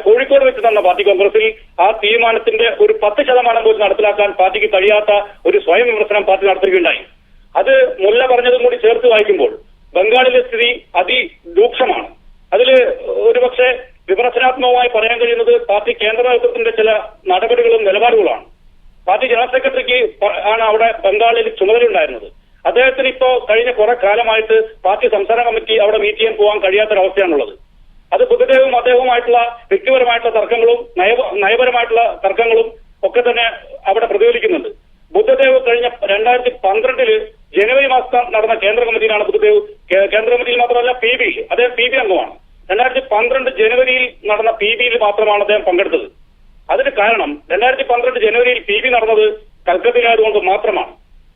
കോഴിക്കോട് വെച്ച് നടന്ന പാർട്ടി കോൺഗ്രസിൽ ആ തീരുമാനത്തിന്റെ ഒരു 10% പോലും നടപ്പിലാക്കാൻ പാർട്ടിക്ക് കഴിയാത്ത ഒരു സ്വയം വിമർശനം പാർട്ടി നടത്തുകയുണ്ടായി. അത് മുല്ല പറഞ്ഞതും കൂടി ചേർത്ത് വായിക്കുമ്പോൾ ബംഗാളിലെ സ്ഥിതി അതിരൂക്ഷമാണ്. അതിൽ ഒരുപക്ഷെ വിമർശനാത്മകമായി പറയാൻ കഴിയുന്നത് പാർട്ടി കേന്ദ്ര നേതൃത്വത്തിന്റെ ചില നടപടികളും നിലപാടുകളാണ്. പാർട്ടി ജനറൽ സെക്രട്ടറിക്ക് ആണ് അവിടെ ബംഗാളിൽ ചുമതലയുണ്ടായിരുന്നത്. അദ്ദേഹത്തിന് ഇപ്പോ കഴിഞ്ഞ കുറെ കാലമായിട്ട് പാർട്ടി സംസ്ഥാന കമ്മിറ്റി അവിടെ മീറ്റ് ചെയ്യാൻ പോകാൻ കഴിയാത്തൊരവസ്ഥയാണുള്ളത്. അത് ബുദ്ധദേവും അദ്ദേഹവുമായിട്ടുള്ള വ്യക്തിപരമായിട്ടുള്ള തർക്കങ്ങളും നയപരമായിട്ടുള്ള തർക്കങ്ങളും ഒക്കെ തന്നെ അവിടെ പ്രതിഫലിക്കുന്നുണ്ട്. ബുദ്ധദേവ് കഴിഞ്ഞ 2012 ജനുവരി മാസം നടന്ന കേന്ദ്ര കമ്മിറ്റിയിലാണ് ബുദ്ധദേവ് കേന്ദ്ര കമ്മിറ്റിയിൽ മാത്രമല്ല PB അദ്ദേഹം PB അംഗമാണ്. 2012 ജനുവരിയിൽ നടന്ന PBയിൽ മാത്രമാണ് അദ്ദേഹം പങ്കെടുത്തത്. അതിന് കാരണം 2012 ജനുവരിയിൽ PB നടന്നത് കൽക്കത്തയിലായതുകൊണ്ട് മാത്രമാണ്.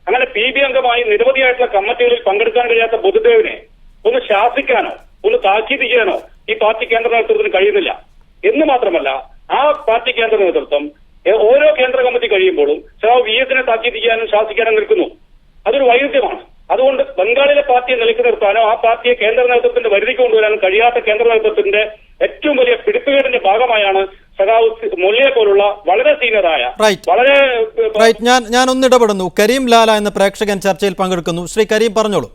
അങ്ങനെ PB അംഗമായി നിരവധിയായിട്ടുള്ള കമ്മിറ്റികളിൽ പങ്കെടുക്കാൻ കഴിയാത്ത ബുദ്ധദേവിനെ ഒന്ന് ശാസിക്കാനോ ഒന്ന് താക്കീത് ചെയ്യാനോ ഈ പാർട്ടി കേന്ദ്ര നേതൃത്വത്തിന് കഴിയുന്നില്ല. എന്ന് മാത്രമല്ല, ആ പാർട്ടി കേന്ദ്ര നേതൃത്വം ഓരോ കേന്ദ്ര കമ്മിറ്റി കഴിയുമ്പോഴും VS താക്കീത് ചെയ്യാനും ശാസിക്കാനും നിൽക്കുന്നു. അതൊരു വൈരുദ്ധ്യമാണ്. അതുകൊണ്ട് ബംഗാളിലെ പാർട്ടിയെ നിലയ്ക്ക് നിർത്താനോ ആ പാർട്ടിയെ കേന്ദ്ര നേതൃത്വത്തിന്റെ പരിധിക്ക് കൊണ്ടുവരാനും കഴിയാത്ത കേന്ദ്ര നേതൃത്വത്തിന്റെ ഏറ്റവും വലിയ പിടിപ്പുകേടിന്റെ ഭാഗമായാണ് സഖാവ് മുല്ലയെ പോലുള്ള വളരെ സീനിയറായ വളരെ ഞാൻ ഒന്നിടപെടുന്നു. കരീം ലാല എന്ന പ്രേക്ഷകൻ ചർച്ചയിൽ പങ്കെടുക്കുന്നു. ശ്രീ കരീം, പറഞ്ഞോളൂ.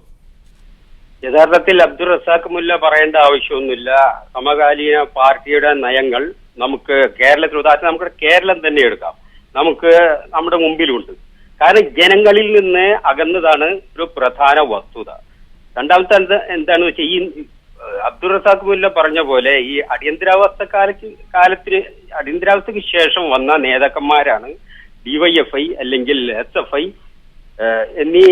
യഥാർത്ഥത്തിൽ അബ്ദുൾ റസാഖ് മുല്ല പറയേണ്ട ആവശ്യമൊന്നുമില്ല. സമകാലീന പാർട്ടിയുടെ നയങ്ങൾ നമുക്ക് കേരളത്തിൽ ഉദാഹരണം നമുക്ക് കേരളം തന്നെ എടുക്കാം. നമുക്ക് നമ്മുടെ മുമ്പിലുണ്ട്. കാരണം ജനങ്ങളിൽ നിന്ന് അകന്നതാണ് ഒരു പ്രധാന വസ്തുത. രണ്ടാമത്തെ എന്താണെന്ന് വെച്ചാൽ ഈ അബ്ദുൾ റസാഖ് മുല്ല പറഞ്ഞ പോലെ ഈ അടിയന്തരാവസ്ഥയ്ക്ക് ശേഷം വന്ന നേതാക്കന്മാരാണ് DYFI അല്ലെങ്കിൽ SFI എന്നീ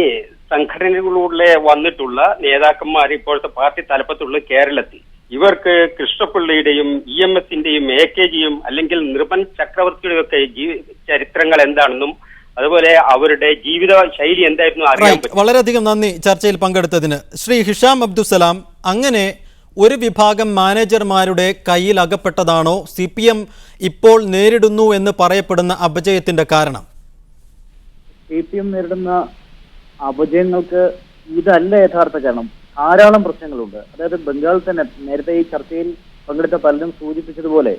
സംഘടനകളിലൂടെ വന്നിട്ടുള്ള നേതാക്കന്മാർ ഇപ്പോഴത്തെ പാർട്ടി തലപ്പത്തുള്ള കേരളത്തിൽ. ഇവർക്ക് കൃഷ്ണപിള്ളയുടെയും EMSന്റെയും AKGയും അല്ലെങ്കിൽ നിർമ്മൽ ചക്രവർത്തിയുടെയും ഒക്കെ ചരിത്രങ്ങൾ എന്താണെന്നും അതുപോലെ അവരുടെ ജീവിത ശൈലി എന്തായിരുന്നു അറിയാൻ പറ്റും. വളരെയധികം നന്ദി ചർച്ചയിൽ പങ്കെടുത്തതിന്. ശ്രീ ഹിഷാം അബ്ദുസലാം, അങ്ങനെ ഒരു വിഭാഗം മാനേജർമാരുടെ കയ്യിൽ അകപ്പെട്ടതാണോ CPM ഇപ്പോൾ നേരിടുന്നു എന്ന് പറയപ്പെടുന്ന അപജയത്തിന്റെ കാരണം? CPM നേരിടുന്ന അപജയങ്ങൾക്ക് ഇതല്ല യഥാർത്ഥ കാരണം. ധാരാളം പ്രശ്നങ്ങളുണ്ട്. അതായത് ബംഗാൾ തന്നെ നേരത്തെ ഈ ചർച്ചയിൽ പങ്കെടുത്ത പലരും സൂചിപ്പിച്ചതുപോലെ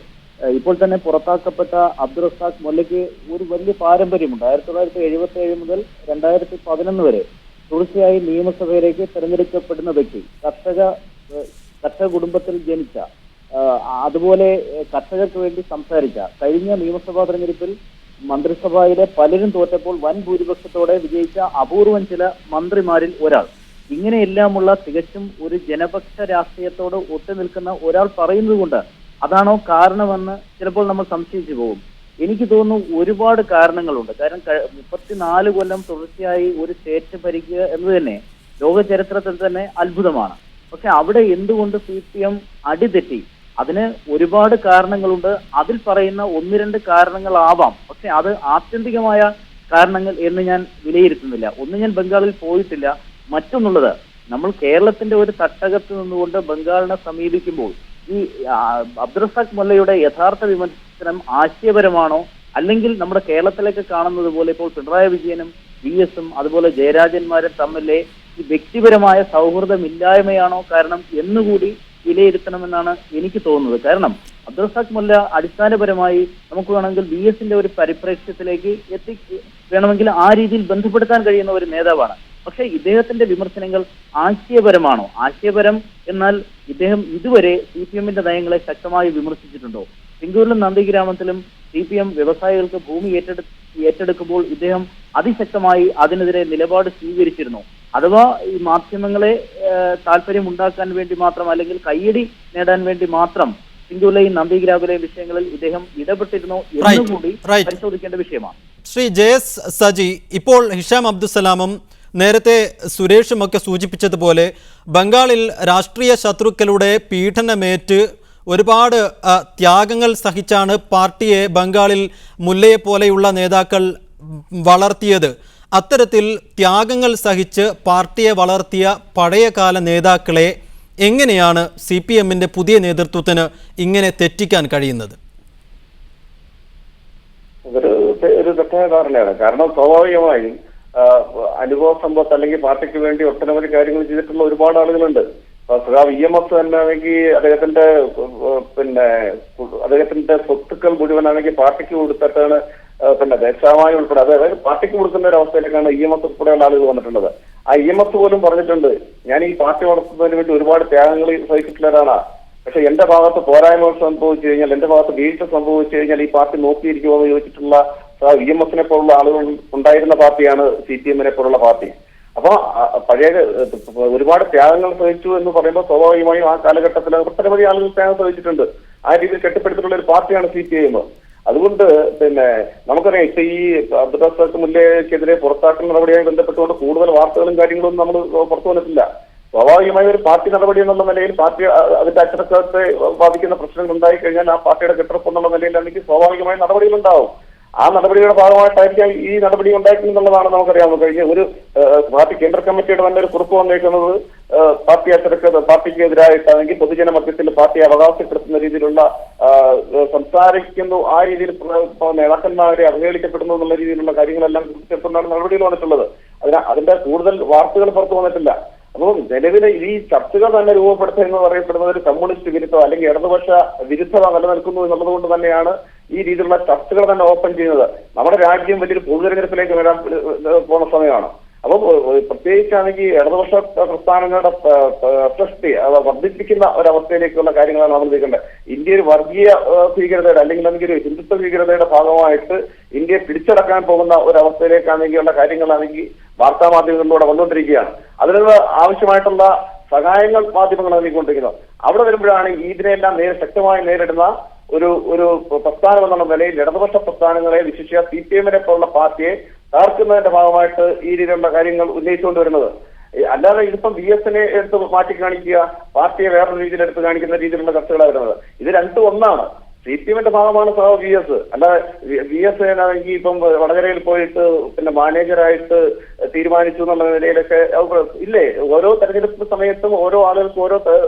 ഇപ്പോൾ തന്നെ പുറത്താക്കപ്പെട്ട അബ്ദുൾ റസാഖ് മുല്ലയ്ക്ക് ഒരു വലിയ പാരമ്പര്യമുണ്ട്. 1977 മുതൽ 2011 വരെ തുടർച്ചയായി നിയമസഭയിലേക്ക് തെരഞ്ഞെടുക്കപ്പെടുന്ന വ്യക്തി, കർഷക കുടുംബത്തിൽ ജനിച്ച, അതുപോലെ കർഷകർക്ക് വേണ്ടി സംസാരിച്ച, കഴിഞ്ഞ നിയമസഭാ തെരഞ്ഞെടുപ്പിൽ മന്ത്രിസഭയിലെ പലരും തോറ്റപ്പോൾ വൻ ഭൂരിപക്ഷത്തോടെ വിജയിച്ച അപൂർവം ചില മന്ത്രിമാരിൽ ഒരാൾ. ഇങ്ങനെയെല്ലാമുള്ള തികച്ചും ഒരു ജനപക്ഷ രാഷ്ട്രീയത്തോട് ഒത്തുനിൽക്കുന്ന ഒരാൾ പറയുന്നത് കൊണ്ട് അതാണോ കാരണമെന്ന് ചിലപ്പോൾ നമ്മൾ സംശയിച്ചു പോകും. എനിക്ക് തോന്നുന്നു ഒരുപാട് കാരണങ്ങളുണ്ട്. കാരണം 34 കൊല്ലം തുടർച്ചയായി ഒരു സ്റ്റേറ്റ് ഭരിക്കുക എന്നത് തന്നെ ലോക ചരിത്രത്തിൽ തന്നെ അത്ഭുതമാണ്. പക്ഷെ അവിടെ എന്തുകൊണ്ട് CPM അടിതെറ്റി? അതിന് ഒരുപാട് കാരണങ്ങളുണ്ട്. അതിൽ പറയുന്ന 1-2 കാരണങ്ങളാവാം. പക്ഷെ അത് ആത്യന്തികമായ കാരണങ്ങൾ എന്ന് ഞാൻ വിലയിരുത്തുന്നില്ല. ഒന്ന്, ഞാൻ ബംഗാളിൽ പോയിട്ടില്ല. മറ്റൊന്നുള്ളത്, നമ്മൾ കേരളത്തിന്റെ ഒരു തട്ടകത്ത് നിന്നുകൊണ്ട് ബംഗാളിനെ സമീപിക്കുമ്പോൾ ഈ അബ്ദുൾ റസാഖ് മുല്ലയുടെ യഥാർത്ഥ വിമർശനം ആശയപരമാണോ, അല്ലെങ്കിൽ നമ്മുടെ കേരളത്തിലേക്ക് കാണുന്നത് പോലെ ഇപ്പോൾ പിണറായി വിജയനും VSും അതുപോലെ ജയരാജന്മാരും തമ്മിലെ ഈ വ്യക്തിപരമായ സൗഹൃദമില്ലായ്മയാണോ കാരണം എന്നുകൂടി വിലയിരുത്തണമെന്നാണ് എനിക്ക് തോന്നുന്നത്. കാരണം അബ്ദുൾ റസാഖ് മുല്ല അടിസ്ഥാനപരമായി നമുക്ക് വേണമെങ്കിൽ VSന്റെ ഒരു പരിപ്രേക്ഷ്യത്തിലേക്ക് വേണമെങ്കിൽ ആ രീതിയിൽ ബന്ധപ്പെടുത്താൻ കഴിയുന്ന ഒരു നേതാവാണ്. പക്ഷെ ഇദ്ദേഹത്തിന്റെ വിമർശനങ്ങൾ ആശയപരമാണോ? ആശയപരം എന്നാൽ ഇദ്ദേഹം ഇതുവരെ CPMന്റെ നയങ്ങളെ ശക്തമായി വിമർശിച്ചിട്ടുണ്ടോ? സിംഗൂരിലും നന്ദിഗ്രാമത്തിലും CPM വ്യവസായികൾക്ക് ഭൂമി ഏറ്റെടുക്കുമ്പോൾ ഇദ്ദേഹം അതിശക്തമായി അതിനെതിരെ നിലപാട് സ്വീകരിച്ചിരുന്നു. അഥവാ ഈ മാധ്യമങ്ങളെ താല്പര്യം ഉണ്ടാക്കാൻ വേണ്ടി മാത്രം അല്ലെങ്കിൽ കയ്യടി നേടാൻ വേണ്ടി മാത്രം സിന്ധുവിലെയും നന്ദിഗ്രാമിലെയും വിഷയങ്ങളിൽ ഇദ്ദേഹം ഇടപെട്ടിരുന്നോ എന്നുകൂടി പരിശോധിക്കേണ്ട വിഷയമാണ്. ശ്രീ ജയസ് സജി, ഇപ്പോൾ ഹിഷാം അബ്ദുസലാമും നേരത്തെ സുരേഷും ഒക്കെ സൂചിപ്പിച്ചതുപോലെ ബംഗാളിൽ രാഷ്ട്രീയ ശത്രുക്കളുടെ പീഡനമേറ്റ് ഒരുപാട് ത്യാഗങ്ങൾ സഹിച്ചാണ് പാർട്ടിയെ ബംഗാളിൽ മുല്ലയെ പോലെയുള്ള നേതാക്കൾ വളർത്തിയത്. അത്തരത്തിൽ ത്യാഗങ്ങൾ സഹിച്ച് പാർട്ടിയെ വളർത്തിയ പഴയകാല നേതാക്കളെ എങ്ങനെയാണ് CPM-ന്റെ പുതിയ നേതൃത്വത്തിന് ഇങ്ങനെ തെറ്റിക്കാൻ കഴിയുന്നത്? ഒരു തെറ്റായ ധാരണയാണ്. കാരണം സ്വാഭാവികമായും അനുഭവ സമ്പത്ത് അല്ലെങ്കിൽ പാർട്ടിക്ക് വേണ്ടി ഒട്ടനവധി കാര്യങ്ങൾ ചെയ്തിട്ടുള്ള ഒരുപാട് ആളുകളുണ്ട്. EMS തന്നെ ആണെങ്കിൽ അദ്ദേഹത്തിന്റെ സ്വത്തുക്കൾ മുഴുവനാണെങ്കിൽ പാർട്ടിക്ക് കൊടുത്തിട്ടാണ് ദേശാമായി ഉൾപ്പെടെ അതായത് പാർട്ടിക്ക് കൊടുക്കുന്ന ഒരു അവസ്ഥയിലേക്കാണ് EMS ഉൾപ്പെടെയുള്ള ആളുകൾ വന്നിട്ടുള്ളത്. ആ EMS പോലും പറഞ്ഞിട്ടുണ്ട്, ഞാൻ ഈ പാർട്ടി വളർത്തുന്നതിന് വേണ്ടി ഒരുപാട് ത്യാഗങ്ങൾ സഹിച്ചിട്ടുള്ളവരാണ്. പക്ഷെ എന്റെ ഭാഗത്ത് പോരായ്മകൾ സംഭവിച്ചു കഴിഞ്ഞാൽ, എന്റെ ഭാഗത്ത് വീഴ്ച സംഭവിച്ചു കഴിഞ്ഞാൽ ഈ പാർട്ടി നോക്കിയിരിക്കുമോ എന്ന് ചോദിച്ചിട്ടുള്ള EMS-നെ പോലുള്ള ആളുകൾ ഉണ്ടായിരുന്ന പാർട്ടിയാണ് CPM-നെ പോലുള്ള പാർട്ടി. അപ്പൊ പഴയ ഒരുപാട് ത്യാഗങ്ങൾ സഹിച്ചു എന്ന് പറയുമ്പോൾ സ്വാഭാവികമായും ആ കാലഘട്ടത്തിൽ ഒട്ടനവധി ആളുകൾ ത്യാഗം സഹിച്ചിട്ടുണ്ട്. ആ രീതിയിൽ കെട്ടിപ്പടുത്തിട്ടുള്ള ഒരു പാർട്ടിയാണ് CPM. അതുകൊണ്ട് നമുക്കറിയാം ഇപ്പൊ ഈ അബ്ദുൾ റസാഖ് മുല്ലയ്ക്കെതിരെ പുറത്താക്കുന്ന നടപടിയുമായി ബന്ധപ്പെട്ടുകൊണ്ട് കൂടുതൽ വാർത്തകളും കാര്യങ്ങളൊന്നും നമ്മൾ പുറത്തു വന്നിട്ടില്ല. സ്വാഭാവികമായ ഒരു പാർട്ടി നടപടി എന്നുള്ള നിലയിൽ പാർട്ടി അതിന്റെ അച്ചടക്കത്തെ ബാധിക്കുന്ന പ്രശ്നങ്ങൾ ഉണ്ടായി കഴിഞ്ഞാൽ ആ പാർട്ടിയുടെ കെട്ടുറപ്പ് എന്നുള്ള നിലയിലാണെങ്കിൽ സ്വാഭാവികമായ നടപടികളുണ്ടാവും. ആ നടപടിയുടെ ഭാഗമായിട്ടായിരിക്കും ഈ നടപടി ഉണ്ടായിട്ടുണ്ടെന്നുള്ളതാണ് നമുക്കറിയാവുന്നത്. കഴിഞ്ഞ ഒരു പാർട്ടി കേന്ദ്ര കമ്മിറ്റിയുടെ തന്നെ ഒരു കുറിപ്പ് വന്നേക്കുന്നത് പാർട്ടി പാർട്ടിക്ക് എതിരായിട്ടാണെങ്കിൽ പൊതുജന മധ്യത്തിൽ പാർട്ടിയെ അവകാശപ്പെടുത്തുന്ന രീതിയിലുള്ള സംസാരിക്കുന്നു, ആ രീതിയിൽ നേതാക്കന്മാരെ അവഹേളിക്കപ്പെടുന്നു എന്നുള്ള രീതിയിലുള്ള കാര്യങ്ങളെല്ലാം ചേർത്തുകൊണ്ടാണ് നടപടികൾ വന്നിട്ടുള്ളത്. അതിന്റെ കൂടുതൽ വാർത്തകൾ പുറത്തു വന്നിട്ടില്ല. അപ്പോൾ നിലവിലെ ഈ ചർച്ചകൾ തന്നെ രൂപപ്പെടുത്തുക എന്ന് പറയപ്പെടുന്നത് ഒരു കമ്മ്യൂണിസ്റ്റ് വിരുദ്ധം അല്ലെങ്കിൽ ഇടതുപക്ഷ വിരുദ്ധത നിലനിൽക്കുന്നു എന്നുള്ളത് കൊണ്ട് തന്നെയാണ് ഈ രീതിയിലുള്ള ചർച്ചകൾ തന്നെ ഓപ്പൺ ചെയ്യുന്നത്. നമ്മുടെ രാജ്യം വലിയൊരു പൊതുതെരഞ്ഞെടുപ്പിലേക്ക് വരാൻ പോകുന്ന സമയമാണ്. അപ്പോൾ പ്രത്യേകിച്ചാണെങ്കിൽ ഇടതുപക്ഷ പ്രസ്ഥാനങ്ങളുടെ പ്രശസ്തി വർദ്ധിപ്പിക്കുന്ന ഒരവസ്ഥയിലേക്കുള്ള കാര്യങ്ങളാണ് നമ്മൾ നീക്കേണ്ടത്. ഇന്ത്യ ഒരു വർഗീയ ഭീകരതയുടെ അല്ലെങ്കിൽ ഒരു ഹിന്ദുത്വ ഭീകരതയുടെ ഭാഗമായിട്ട് ഇന്ത്യയെ പിടിച്ചടക്കാൻ പോകുന്ന ഒരവസ്ഥയിലേക്കാണെങ്കിലുള്ള കാര്യങ്ങളാണെങ്കിൽ വാർത്താ മാധ്യമങ്ങളിലൂടെ വന്നുകൊണ്ടിരിക്കുകയാണ്. അതിനുള്ള ആവശ്യമായിട്ടുള്ള സഹായങ്ങൾ മാധ്യമങ്ങൾ നൽകിക്കൊണ്ടിരിക്കുന്നത്. അവിടെ വരുമ്പോഴാണ് ഇതിനെല്ലാം ശക്തമായി നേരിടുന്ന ഒരു പ്രസ്ഥാനം എന്നുള്ള നിലയിൽ ഇടതുപക്ഷ പ്രസ്ഥാനങ്ങളെ വിശിഷ്യ CPM-നെ പോലുള്ള പാർട്ടിയെ തകർക്കുന്നതിന്റെ ഭാഗമായിട്ട് ഈ രീതിയിലുള്ള കാര്യങ്ങൾ ഉന്നയിച്ചുകൊണ്ട് വരുന്നത്. അല്ലാതെ ഇതിപ്പം VS-നെ എടുത്ത് മാറ്റി കാണിക്കുക, പാർട്ടിയെ വേറൊരു രീതിയിൽ എടുത്ത് കാണിക്കുന്ന രീതിയിലുള്ള ചർച്ചകളാണ് വരുന്നത്. ഇത് രണ്ടും ഒന്നാണ്. CPM-ന്റെ ഭാഗമാണ് VS. അല്ലാതെ VS ആണെങ്കിൽ ഇപ്പം വടകരയിൽ പോയിട്ട് മാനേജറായിട്ട് തീരുമാനിച്ചു എന്നുള്ള നിലയിലൊക്കെ ഇല്ലേ? ഓരോ തെരഞ്ഞെടുപ്പ് സമയത്തും ഓരോ ആളുകൾക്ക് ഓരോ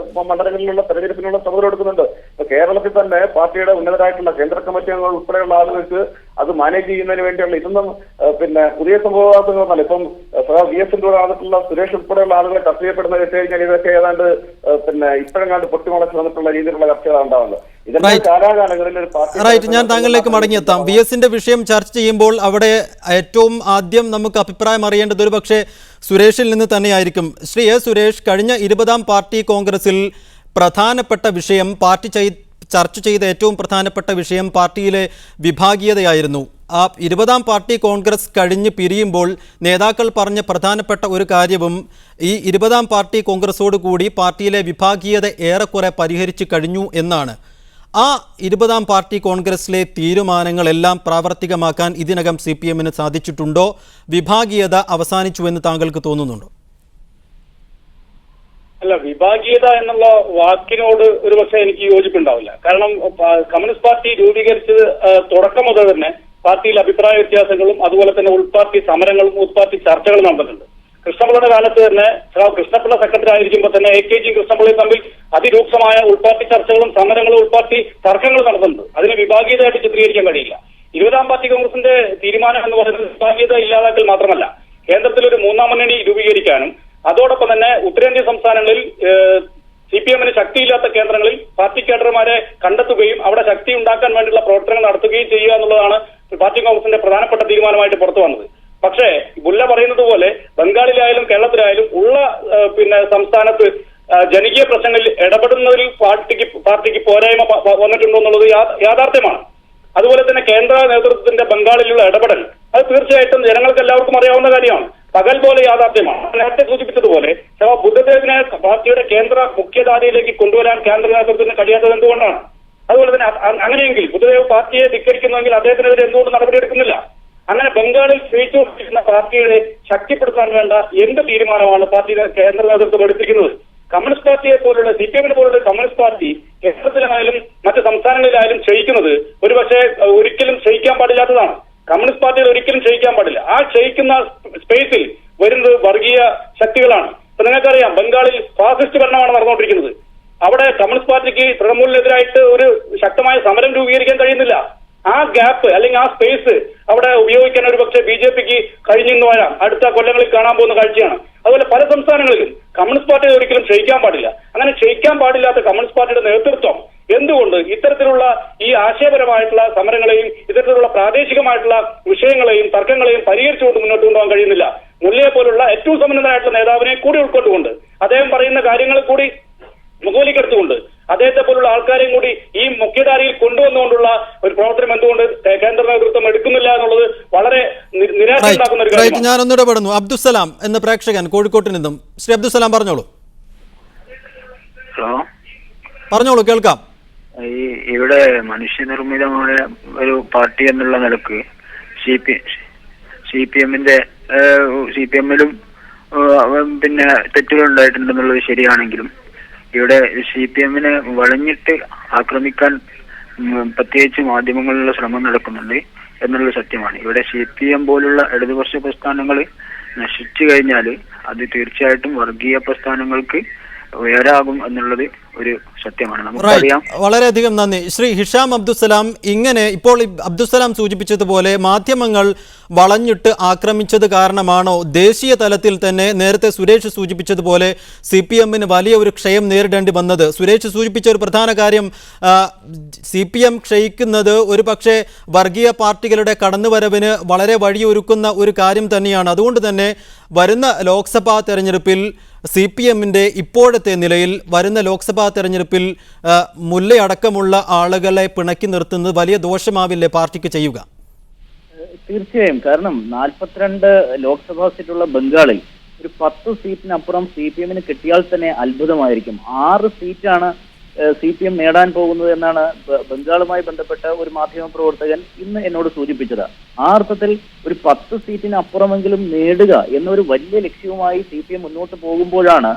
മണ്ഡലങ്ങളിലുള്ള തെരഞ്ഞെടുപ്പിനുള്ള ചുമതല കൊടുക്കുന്നുണ്ട്. ഇപ്പൊ കേരളത്തിൽ തന്നെ പാർട്ടിയുടെ ഉന്നതരായിട്ടുള്ള കേന്ദ്ര കമ്മിറ്റി അംഗങ്ങൾ ഉൾപ്പെടെയുള്ള ആളുകൾക്ക് അത് മാനേജ് ചെയ്യുന്നതിന് വേണ്ടിയുള്ള ഇതൊന്നും പുതിയ സംഭവങ്ങളൊന്നല്ല. ഇപ്പം VS-ന്റെ കൂടെ നടന്നിട്ടുള്ള സുരേഷ് ഉൾപ്പെടെയുള്ള ആളുകളെ ചർച്ച ചെയ്യപ്പെടുന്നത് വെച്ച് കഴിഞ്ഞാൽ ഇതൊക്കെ ഏതാണ്ട് ഇപ്പോഴെങ്ങാണ്ട് പൊട്ടിമുളച്ച് വന്നിട്ടുള്ള രീതിയിലുള്ള ചർച്ചകളാണ് ഉണ്ടാവുന്നത്. ഇതൊക്കെ കാലാകാലങ്ങളിൽ ഒരു പാർട്ടി ഞാൻ താങ്കളിലേക്ക് മടങ്ങിയെത്താം. VS-ന്റെ വിഷയം ചർച്ച ചെയ്യുമ്പോൾ അവിടെ ഏറ്റവും ആദ്യം നമുക്ക് അഭിപ്രായം അറിയേണ്ടത് ഒരു പക്ഷേ സുരേഷിൽ നിന്ന് തന്നെയായിരിക്കും. ശ്രീ എ സുരേഷ്, കഴിഞ്ഞ 20-ാം പാർട്ടി കോൺഗ്രസിൽ പ്രധാനപ്പെട്ട വിഷയം ചർച്ച ചെയ്ത ഏറ്റവും പ്രധാനപ്പെട്ട വിഷയം പാർട്ടിയിലെ വിഭാഗീയതയായിരുന്നു. ആ 20-ാം പാർട്ടി കോൺഗ്രസ് കഴിഞ്ഞ് പിരിയുമ്പോൾ നേതാക്കൾ പറഞ്ഞ പ്രധാനപ്പെട്ട ഒരു കാര്യവും ഈ 20-ാം പാർട്ടി കോൺഗ്രസോടുകൂടി പാർട്ടിയിലെ വിഭാഗീയത ഏറെക്കുറെ പരിഹരിച്ചു കഴിഞ്ഞു എന്നാണ്. ആ 20-ാം പാർട്ടി കോൺഗ്രസിലെ തീരുമാനങ്ങളെല്ലാം പ്രാവർത്തികമാക്കാൻ ഇതിനകം CPM-ന് സാധിച്ചിട്ടുണ്ടോ? വിഭാഗീയത അവസാനിച്ചുവെന്ന് താങ്കൾക്ക് തോന്നുന്നുണ്ടോ? അല്ല, വിഭാഗീയത എന്നുള്ള വാക്കിനോട് ഒരു പക്ഷേ എനിക്ക് യോജിപ്പുണ്ടാവില്ല. കാരണം കമ്മ്യൂണിസ്റ്റ് പാർട്ടി രൂപീകരിച്ചത് തുടക്കം മുതൽ തന്നെ പാർട്ടിയിൽ അഭിപ്രായ വ്യത്യാസങ്ങളും അതുപോലെ തന്നെ ഉൾപാർട്ടി സമരങ്ങളും ഉൾപാർട്ടി ചർച്ചകളും നടന്നിട്ടുണ്ട്. കൃഷ്ണപിള്ളയുടെ കാലത്ത് തന്നെ കൃഷ്ണപിള്ള സെക്രട്ടറി ആയിരിക്കുമ്പോൾ തന്നെ AKG കൃഷ്ണപിള്ളയും തമ്മിൽ അതിരൂക്ഷമായ ഉൾപാർട്ടി ചർച്ചകളും സമരങ്ങളും ഉൾപാർട്ടി തർക്കങ്ങളും നടന്നിട്ടുണ്ട്. അതിനെ വിഭാഗീയതയായിട്ട് ചിത്രീകരിക്കാൻ കഴിയില്ല. 20-ാം പാർട്ടി കോൺഗ്രസിന്റെ തീരുമാനം എന്ന് പറയുന്നത് വിഭാഗീയത ഇല്ലാതാക്കൽ മാത്രമല്ല, കേന്ദ്രത്തിൽ ഒരു 3-ാം മുന്നണി രൂപീകരിക്കാനും അതോടൊപ്പം തന്നെ ഉത്തരേന്ത്യൻ സംസ്ഥാനങ്ങളിൽ CPM-ന് ശക്തിയില്ലാത്ത കേന്ദ്രങ്ങളിൽ പാർട്ടി കേഡർമാരെ കണ്ടെത്തുകയും അവിടെ ശക്തി ഉണ്ടാക്കാൻ വേണ്ടിയുള്ള പ്രവർത്തനങ്ങൾ നടത്തുകയും ചെയ്യുക എന്നുള്ളതാണ് പാർട്ടി കോൺഗ്രസിന്റെ പ്രധാനപ്പെട്ട തീരുമാനമായിട്ട് പുറത്തു വന്നത്. പക്ഷേ മുല്ല പറയുന്നത് പോലെ ബംഗാളിലായാലും കേരളത്തിലായാലും ഉള്ള സംസ്ഥാനത്ത് ജനകീയ പ്രശ്നങ്ങളിൽ ഇടപെടുന്നതിൽ പാർട്ടിക്ക് പോരായ്മ വന്നിട്ടുണ്ടോ എന്നുള്ളത് യാഥാർത്ഥ്യമാണ്. അതുപോലെ തന്നെ കേന്ദ്ര നേതൃത്വത്തിന്റെ ബംഗാളിലുള്ള ഇടപെടൽ അത് തീർച്ചയായിട്ടും ജനങ്ങൾക്ക് എല്ലാവർക്കും അറിയാവുന്ന കാര്യമാണ്. പകൽ പോലെ യാഥാർത്ഥ്യമാണ്. നേരത്തെ സൂചിപ്പിച്ചതുപോലെ ബുദ്ധദേവിനെ പാർട്ടിയുടെ കേന്ദ്ര മുഖ്യധാരയിലേക്ക് കൊണ്ടുവരാൻ കേന്ദ്ര നേതൃത്വത്തിന് കഴിയാത്തത് എന്തുകൊണ്ടാണ്? അതുപോലെ തന്നെ അങ്ങനെയെങ്കിൽ ബുദ്ധദേവ് പാർട്ടിയെ ധിക്കരിക്കുന്നുവെങ്കിൽ അദ്ദേഹത്തിനെതിരെ എന്തുകൊണ്ട് നടപടിയെടുക്കുന്നില്ല? അങ്ങനെ ബംഗാളിൽ ക്ഷയിച്ചുകൊണ്ടിരിക്കുന്ന പാർട്ടിയെ ശക്തിപ്പെടുത്താൻ വേണ്ട എന്ത് തീരുമാനമാണ് പാർട്ടിയുടെ കേന്ദ്ര നേതൃത്വം എടുത്തിരിക്കുന്നത്? കമ്മ്യൂണിസ്റ്റ് പാർട്ടിയെ പോലുള്ള CPM പോലുള്ള കമ്മ്യൂണിസ്റ്റ് പാർട്ടി കേരളത്തിലായാലും മറ്റ് സംസ്ഥാനങ്ങളിലായാലും ക്ഷയിക്കുന്നത് ഒരുപക്ഷെ ഒരിക്കലും ക്ഷയിക്കാൻ പാടില്ലാത്തതാണ്. കമ്മ്യൂണിസ്റ്റ് പാർട്ടികൾ ഒരിക്കലും ക്ഷയിക്കാൻ പാടില്ല. ആ ക്ഷയിക്കുന്ന സ്പേസിൽ വരുന്നത് വർഗീയ ശക്തികളാണ്. ഇപ്പൊ നിങ്ങൾക്കറിയാം, ബംഗാളിൽ ഫാസിസ്റ്റ് ഭരണമാണ് നടന്നുകൊണ്ടിരിക്കുന്നത്. അവിടെ കമ്മ്യൂണിസ്റ്റ് പാർട്ടിക്ക് തൃണമൂലിനെതിരായിട്ട് ഒരു ശക്തമായ സമരം രൂപീകരിക്കാൻ കഴിയുന്നില്ല. ആ ഗ്യാപ്പ് അല്ലെങ്കിൽ ആ സ്പേസ് അവിടെ ഉപയോഗിക്കാൻ ഒരു പക്ഷേ BJPക്ക് കഴിഞ്ഞെന്ന് വരാം. അടുത്ത കൊല്ലങ്ങളിൽ കാണാൻ പോകുന്ന കാഴ്ചയാണ്. അതുപോലെ പല സംസ്ഥാനങ്ങളിലും കമ്മ്യൂണിസ്റ്റ് പാർട്ടി ഒരിക്കലും ക്ഷയിക്കാൻ പാടില്ല. അങ്ങനെ ക്ഷയിക്കാൻ പാടില്ലാത്ത കമ്മ്യൂണിസ്റ്റ് പാർട്ടിയുടെ നേതൃത്വം എന്തുകൊണ്ട് ഇത്തരത്തിലുള്ള ഈ ആശയപരമായിട്ടുള്ള സമരങ്ങളെയും ഇത്തരത്തിലുള്ള പ്രാദേശികമായിട്ടുള്ള വിഷയങ്ങളെയും തർക്കങ്ങളെയും പരിഹരിച്ചുകൊണ്ട് മുന്നോട്ട് കൊണ്ടുപോകാൻ കഴിയുന്നില്ല? മുല്ലയെ പോലുള്ള ഏറ്റവും സമ്പന്നനായിട്ടുള്ള നേതാവിനെ കൂടി ഉൾക്കൊണ്ടുകൊണ്ട് അദ്ദേഹം പറയുന്ന കാര്യങ്ങൾ കൂടി മുഖവിലേക്കെടുത്തുകൊണ്ട് അദ്ദേഹത്തെ പോലുള്ള ആൾക്കാരെയും കൂടി ഈ മുഖ്യധാരയിൽ കൊണ്ടുവന്നുകൊണ്ടുള്ള ഒരു പ്രവർത്തനം എന്തുകൊണ്ട് കേന്ദ്ര നേതൃത്വം എടുക്കുന്നില്ല എന്നുള്ളത് വളരെ നിരാശയുണ്ടാക്കുന്ന ഒരു കാര്യമാണ്. ഞാനൊന്ന് ഇടപെടുന്നു. അബ്ദുസലാം എന്ന പ്രേക്ഷകൻ കോഴിക്കോട്ട് നിന്നും. ശ്രീ അബ്ദുസലാം പറഞ്ഞോളൂ. പറഞ്ഞോളൂ, കേൾക്കാം. ഇവിടെ മനുഷ്യനിർമ്മിതമായ ഒരു പാർട്ടി എന്നുള്ള നിലക്ക് CPM-ലും പിന്നെ തെറ്റുകൾ ഉണ്ടായിട്ടുണ്ടെന്നുള്ളത് ശരിയാണെങ്കിലും ഇവിടെ CPM-നെ വളഞ്ഞിട്ട് ആക്രമിക്കാൻ പ്രത്യേകിച്ച് മാധ്യമങ്ങളിലുള്ള ശ്രമം നടക്കുന്നുണ്ട് എന്നുള്ളത് സത്യമാണ്. ഇവിടെ CPM പോലുള്ള ഇടതുപക്ഷ പ്രസ്ഥാനങ്ങൾ നശിച്ചു കഴിഞ്ഞാൽ അത് തീർച്ചയായിട്ടും വർഗീയ പ്രസ്ഥാനങ്ങൾക്ക് ഉയരാകും എന്നുള്ളത് ഒരു സത്യമാണ്. നമുക്കറിയാം. വളരെയധികം നന്ദി. ശ്രീ ഹിഷാം അബ്ദുസലാം, ഇങ്ങനെ ഇപ്പോൾ അബ്ദുസലാം സൂചിപ്പിച്ചതുപോലെ മാധ്യമങ്ങൾ വളഞ്ഞിട്ട് ആക്രമിച്ചത് കാരണമാണോ ദേശീയ തലത്തിൽ തന്നെ നേരത്തെ സുരേഷ് സൂചിപ്പിച്ചതുപോലെ CPM-ന് വലിയ ഒരു ക്ഷയം നേരിടേണ്ടി വന്നത്? സുരേഷ് സൂചിപ്പിച്ച ഒരു പ്രധാന കാര്യം CPM ക്ഷയിക്കുന്നത് ഒരു പക്ഷേ വർഗീയ പാർട്ടികളുടെ കടന്നുവരവിന് വളരെ വഴിയൊരുക്കുന്ന ഒരു കാര്യം തന്നെയാണ്. അതുകൊണ്ട് തന്നെ വരുന്ന ലോക്സഭാ തെരഞ്ഞെടുപ്പിൽ CPM-ന്റെ ഇപ്പോഴത്തെ നിലയിൽ വരുന്ന ലോക്സഭാ തെരഞ്ഞെടുപ്പിൽ മുല്ലയടക്കമുള്ള ആളുകളെ പിണക്കി നിർത്തുന്നത് വലിയ ദോഷമാവില്ലേ പാർട്ടിക്ക് ചെയ്യുക? തീർച്ചയായും. കാരണം 42 ലോക്സഭാ സീറ്റുള്ള ബംഗാളിൽ ഒരു 10 സീറ്റിനപ്പുറം CPM-ന് കിട്ടിയാൽ തന്നെ അത്ഭുതമായിരിക്കും. 6 സീറ്റാണ് CPM നേടാൻ പോകുന്നത് എന്നാണ് ബംഗാളുമായി ബന്ധപ്പെട്ട ഒരു മാധ്യമ പ്രവർത്തകൻ ഇന്ന് എന്നോട് സൂചിപ്പിച്ചത്. ആ അർത്ഥത്തിൽ ഒരു 10 സീറ്റിനപ്പുറമെങ്കിലും നേടുക എന്നൊരു വലിയ ലക്ഷ്യവുമായി CPM മുന്നോട്ട് പോകുമ്പോഴാണ്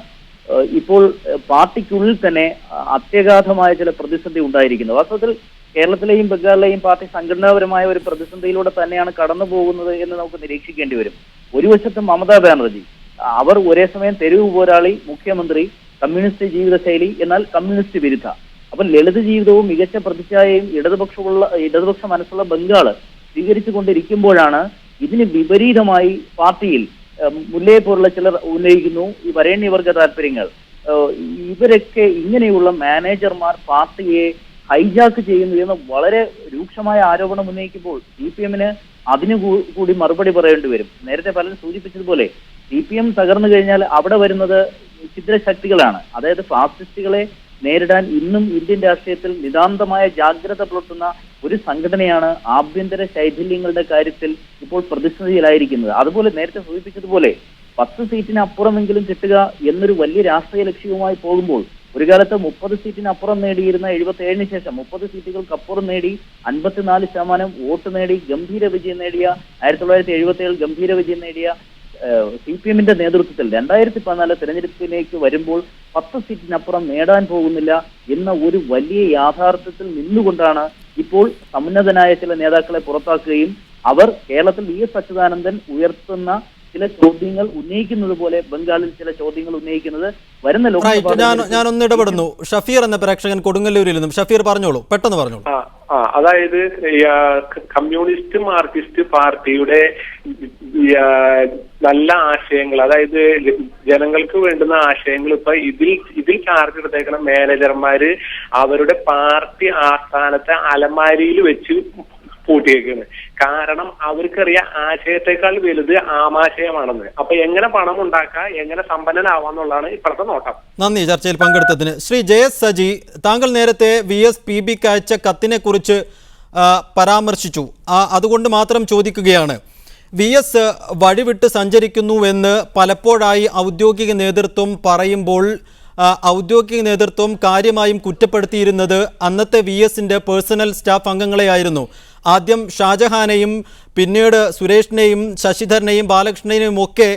ഇപ്പോൾ പാർട്ടിക്കുള്ളിൽ തന്നെ അത്യഗാധമായ ചില പ്രതിസന്ധി ഉണ്ടായിരിക്കുന്നത്. വാസ്തവത്തിൽ കേരളത്തിലെയും ബംഗാളിലെയും പാർട്ടി സംഘടനാപരമായ ഒരു പ്രതിസന്ധിയിലൂടെ തന്നെയാണ് കടന്നു പോകുന്നത് എന്ന് നമുക്ക് നിരീക്ഷിക്കേണ്ടി വരും. ഒരു വശത്ത് മമതാ ബാനർജി, അവർ ഒരേ സമയം തെരുവ് പോരാളി, മുഖ്യമന്ത്രി, കമ്മ്യൂണിസ്റ്റ് ജീവിതശൈലി, എന്നാൽ കമ്മ്യൂണിസ്റ്റ് വിരുദ്ധ. അപ്പം ലളിത ജീവിതവും മികച്ച പ്രതിച്ഛായയും ഇടതുപക്ഷ മനസ്സുള്ള ബംഗാള് സ്വീകരിച്ചു കൊണ്ടിരിക്കുമ്പോഴാണ് ഇതിന് വിപരീതമായി പാർട്ടിയിൽ മുല്ലയെ പോലുള്ള ചിലർ ഉന്നയിക്കുന്നു ഈ വരേണ്യവർഗ താല്പര്യങ്ങൾ. ഇവരൊക്കെ ഇങ്ങനെയുള്ള മാനേജർമാർ പാർട്ടിയെ ഹൈജാക്ക് ചെയ്യുന്നു എന്ന് വളരെ രൂക്ഷമായ ആരോപണം ഉന്നയിക്കുമ്പോൾ CPM-ന് അതിനു കൂടി മറുപടി പറയേണ്ടി വരും. നേരത്തെ പലരും സൂചിപ്പിച്ചതുപോലെ CPM തകർന്നു കഴിഞ്ഞാൽ അവിടെ വരുന്നത് ഛിദ്രശക്തികളാണ്. അതായത് ഫാസിസ്റ്റുകളെ നേരിടാൻ ഇന്നും ഇന്ത്യൻ രാഷ്ട്രീയത്തിൽ നിതാന്തമായ ജാഗ്രത പുലർത്തുന്ന ഒരു സംഘടനയാണ് ആഭ്യന്തര ശൈഥില്യങ്ങളുടെ കാര്യത്തിൽ ഇപ്പോൾ പ്രതിസന്ധിയിലായിരിക്കുന്നത്. അതുപോലെ നേരത്തെ സൂചിപ്പിച്ചതുപോലെ 10 സീറ്റിനപ്പുറമെങ്കിലും കിട്ടുക എന്നൊരു വലിയ രാഷ്ട്രീയ ലക്ഷ്യവുമായി പോകുമ്പോൾ ഒരു കാലത്ത് 30 സീറ്റിനപ്പുറം നേടിയിരുന്ന 77-ന് ശേഷം 30 സീറ്റുകൾക്കപ്പുറം നേടി 54% വോട്ട് നേടി ഗംഭീര വിജയം നേടിയ 1977 ഗംഭീര വിജയം നേടിയ CPM-ന്റെ നേതൃത്വത്തിൽ 2014 തെരഞ്ഞെടുപ്പിലേക്ക് വരുമ്പോൾ 10 സീറ്റിനപ്പുറം നേടാൻ പോകുന്നില്ല എന്ന ഒരു വലിയ യാഥാർത്ഥ്യത്തിൽ നിന്നുകൊണ്ടാണ് ഇപ്പോൾ സമുന്നതനായ ചില നേതാക്കളെ പുറത്താക്കുകയും അവർ കേരളത്തിൽ VS അച്യുതാനന്ദൻ ഉയർത്തുന്ന ചില ചോദ്യങ്ങൾ ഉന്നയിക്കുന്നത് പോലെ ബംഗാളിൽ ചില ചോദ്യങ്ങൾ ഉന്നയിക്കുന്നത് വരുന്ന ഞാനൊന്ന് ഇടപെടുന്നു. ഷഫീർ എന്ന പ്രേക്ഷകൻ കൊടുങ്ങല്ലൂരിൽ നിന്നും. ഷഫീർ പറഞ്ഞോളൂ, പെട്ടെന്ന് പറഞ്ഞോളൂ. അതായത് കമ്മ്യൂണിസ്റ്റ് മാർക്സിസ്റ്റ് പാർട്ടിയുടെ നല്ല ആശയങ്ങൾ, അതായത് ജനങ്ങൾക്ക് വേണ്ടുന്ന ആശയങ്ങൾ ഇപ്പൊ ഇതിൽ ചാർജ് എടുത്തേക്കുന്ന മാനേജർമാര് അവരുടെ പാർട്ടി ആസ്ഥാനത്തെ അലമാരിയിൽ വെച്ച് പൂട്ടിയേക്കാണ്. കാരണം അവർക്കറിയാം ആശയത്തെക്കാൾ വലുത് ആമാശയമാണെന്ന്. അപ്പൊ എങ്ങനെ പണം ഉണ്ടാക്കാം, എങ്ങനെ സമ്പന്നനാവാന്നുള്ളതാണ് ഇപ്പോഴത്തെ നോട്ടം. നന്ദി ചർച്ചയിൽ പങ്കെടുത്തതിന്. ശ്രീ JS സജി, താങ്കൾ നേരത്തെ VSPBക്ക് അയച്ച കത്തിനെ കുറിച്ച് പരാമർശിച്ചു. അതുകൊണ്ട് മാത്രം ചോദിക്കുകയാണ്, VS വഴിവിട്ട് സഞ്ചരിക്കുന്നുവെന്ന് പലപ്പോഴായി ഔദ്യോഗിക നേതൃത്വം പറയുമ്പോൾ ഔദ്യോഗിക നേതൃത്വം കാര്യമായും കുറ്റപ്പെടുത്തിയിരുന്നത് അന്നത്തെ VSന്റെ പേഴ്സണൽ സ്റ്റാഫ് അംഗങ്ങളെയായിരുന്നു. ആദ്യം ഷാജഹാനെയും പിന്നീട് സുരേഷിനെയും ശശിധരനെയും ബാലകൃഷ്ണനെയും ഒക്കെ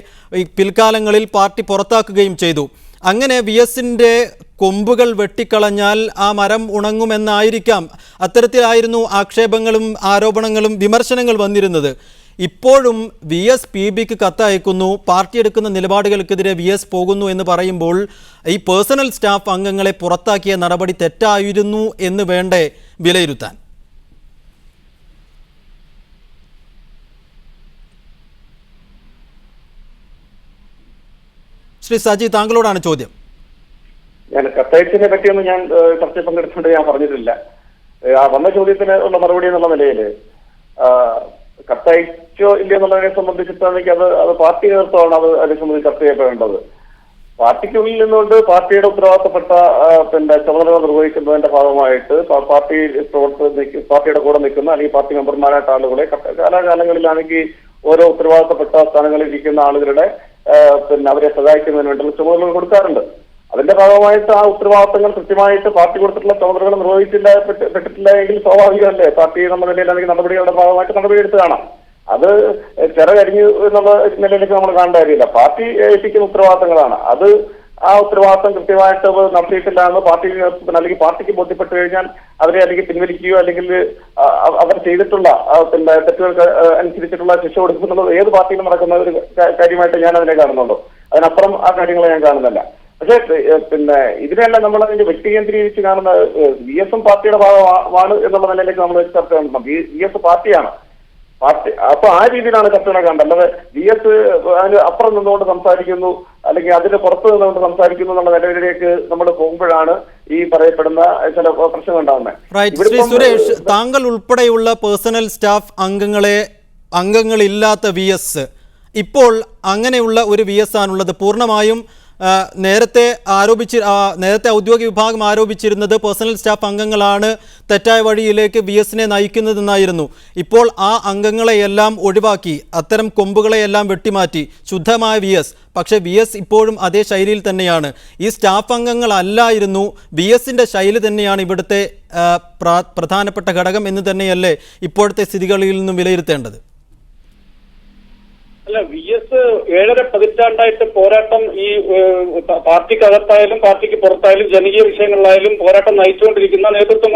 പിൽക്കാലങ്ങളിൽ പാർട്ടി പുറത്താക്കുകയും ചെയ്തു. അങ്ങനെ VSന്റെ കൊമ്പുകൾ വെട്ടിക്കളഞ്ഞാൽ ആ മരം ഉണങ്ങുമെന്നായിരിക്കാം അത്തരത്തിലായിരുന്നു ആക്ഷേപങ്ങളും ആരോപണങ്ങളും വിമർശനങ്ങൾ വന്നിരുന്നത്. ഇപ്പോഴും VS PBക്ക് കത്തയക്കുന്നു, പാർട്ടി എടുക്കുന്ന നിലപാടുകൾക്കെതിരെ VS പോകുന്നു എന്ന് പറയുമ്പോൾ ഈ പേഴ്സണൽ സ്റ്റാഫ് അംഗങ്ങളെ പുറത്താക്കിയ നടപടി തെറ്റായിരുന്നു എന്ന് വേണ്ടേ വിലയിരുത്താൻ? ശ്രീ സജി, താങ്കളോടാണ് ചോദ്യം. ഞാൻ കത്തയച്ചതിനെ പറ്റിയൊന്നും ഞാൻ ചർച്ചയിൽ പങ്കെടുത്തുകൊണ്ട് ഞാൻ പറഞ്ഞിട്ടില്ല. ആ വന്ന ചോദ്യത്തിന് ഉള്ള മറുപടി എന്നുള്ള നിലയിൽ കത്തയച്ചോ ഇല്ലെന്നുള്ളതിനെ സംബന്ധിച്ചിട്ടാണെങ്കിൽ അത് പാർട്ടി നേതൃത്വമാണ് അതിനെ സംബന്ധിച്ച് ചർച്ച ചെയ്യപ്പെടേണ്ടത്. പാർട്ടിക്കുള്ളിൽ നിന്നുകൊണ്ട് പാർട്ടിയുടെ ഉത്തരവാദിത്തപ്പെട്ട ചുമതലകൾ നിർവഹിക്കുന്നതിന്റെ ഭാഗമായിട്ട് പാർട്ടിയുടെ കൂടെ നിൽക്കുന്ന അല്ലെങ്കിൽ പാർട്ടി മെമ്പർമാരായിട്ട് ആളുകളെ കാലാകാലങ്ങളിലാണെങ്കിൽ ഓരോ ഉത്തരവാദിത്തപ്പെട്ട സ്ഥാനങ്ങളിൽ ഇരിക്കുന്ന ആളുകളുടെ അവരെ സഹായിക്കുന്നതിന് വേണ്ടിയുള്ള ചുമതലകൾ കൊടുക്കാറുണ്ട്. അതിന്റെ ഭാഗമായിട്ട് ആ ഉത്തരവാദിത്തങ്ങൾ കൃത്യമായിട്ട് പാർട്ടി കൊടുത്തിട്ടുള്ള ചുമതലകൾ പെട്ടിട്ടില്ല എങ്കിൽ സ്വാഭാവികമല്ലേ പാർട്ടി എന്നുള്ള നിലയിൽ അല്ലെങ്കിൽ നടപടികളുടെ ഭാഗമായിട്ട് നടപടിയെടുത്ത് കാണാം. അത് ചെറുകരിഞ്ഞു എന്നുള്ള നിലയിലേക്ക് നമ്മൾ കാണേണ്ട കാര്യമില്ല. പാർട്ടി ഏൽപ്പിക്കുന്ന ഉത്തരവാദിത്തങ്ങളാണ്. അത് ആ ഉത്തരവാദിത്തം കൃത്യമായിട്ട് നടത്തിയിട്ടില്ല എന്ന് പാർട്ടി നേതൃത്വത്തിന് അല്ലെങ്കിൽ പാർട്ടിക്ക് ബോധ്യപ്പെട്ടു കഴിഞ്ഞാൽ അവരെ അല്ലെങ്കിൽ പിൻവലിക്കുകയോ അല്ലെങ്കിൽ അവർ ചെയ്തിട്ടുള്ള തെറ്റുകൾക്ക് അനുസരിച്ചിട്ടുള്ള ശിക്ഷ കൊടുക്കുന്നുള്ളത് ഏത് പാർട്ടിയിലും നടക്കുന്ന ഒരു കാര്യമായിട്ട് ഞാൻ അതിനെ കാണുന്നുള്ളൂ. അതിനപ്പുറം ആ കാര്യങ്ങളെ ഞാൻ കാണുന്നില്ല. പക്ഷേ ഇതിനെല്ലാം നമ്മൾ അതിന്റെ വ്യക്തി കേന്ദ്രീകരിച്ച് കാണുന്ന VS പാർട്ടിയുടെ ഭാഗമാണ് എന്നുള്ള നിലയിലേക്ക് നമ്മൾ ചർച്ച കാണുന്നു. VS പാർട്ടിയാണ്. പാർട്ടി അപ്പൊ ആ രീതിയിലാണ് ചർച്ചകളെ കാണേണ്ടത്. അല്ലാതെ VS അതിന് അപ്പുറം നിന്നുകൊണ്ട് സംസാരിക്കുന്നു അല്ലെങ്കിൽ അതിന് പുറത്ത് നിന്നുകൊണ്ട് സംസാരിക്കുന്നു എന്നുള്ള നിലയിലേക്ക് നമ്മൾ പോകുമ്പോഴാണ് ഈ പറയപ്പെടുന്ന ചില പ്രശ്നങ്ങൾ ഉണ്ടാകുന്നത്. ശ്രീ സുരേഷ്, താങ്കൾ ഉൾപ്പെടെയുള്ള പേഴ്സണൽ സ്റ്റാഫ് അംഗങ്ങളില്ലാത്ത VS ഇപ്പോൾ അങ്ങനെയുള്ള ഒരു VS ആണുള്ളത്. പൂർണ്ണമായും നേരത്തെ ഔദ്യോഗിക വിഭാഗം ആരോപിച്ചിരുന്നത് പേഴ്സണൽ സ്റ്റാഫ് അംഗങ്ങളാണ് തെറ്റായ വഴിയിലേക്ക് VSനെ നയിക്കുന്നതെന്നായിരുന്നു. ഇപ്പോൾ ആ അംഗങ്ങളെയെല്ലാം ഒഴിവാക്കി, അത്തരം കൊമ്പുകളെയെല്ലാം വെട്ടിമാറ്റി ശുദ്ധമായ VS. പക്ഷേ VS ഇപ്പോഴും അതേ ശൈലിയിൽ തന്നെയാണ്. ഈ സ്റ്റാഫ് അംഗങ്ങളല്ലായിരുന്നു, VSന്റെ ശൈലി തന്നെയാണ് ഇവിടുത്തെ പ്രധാനപ്പെട്ട ഘടകം എന്ന് തന്നെയല്ലേ ഇപ്പോഴത്തെ സ്ഥിതികളിൽ നിന്നും വിലയിരുത്തേണ്ടത്? അല്ല, VS 7.5 പതിറ്റാണ്ടായിട്ട് പോരാട്ടം ഈ പാർട്ടിക്കകത്തായാലും പാർട്ടിക്ക് പുറത്തായാലും ജനകീയ വിഷയങ്ങളിലായാലും പോരാട്ടം നയിച്ചുകൊണ്ടിരിക്കുന്ന നേതൃത്വം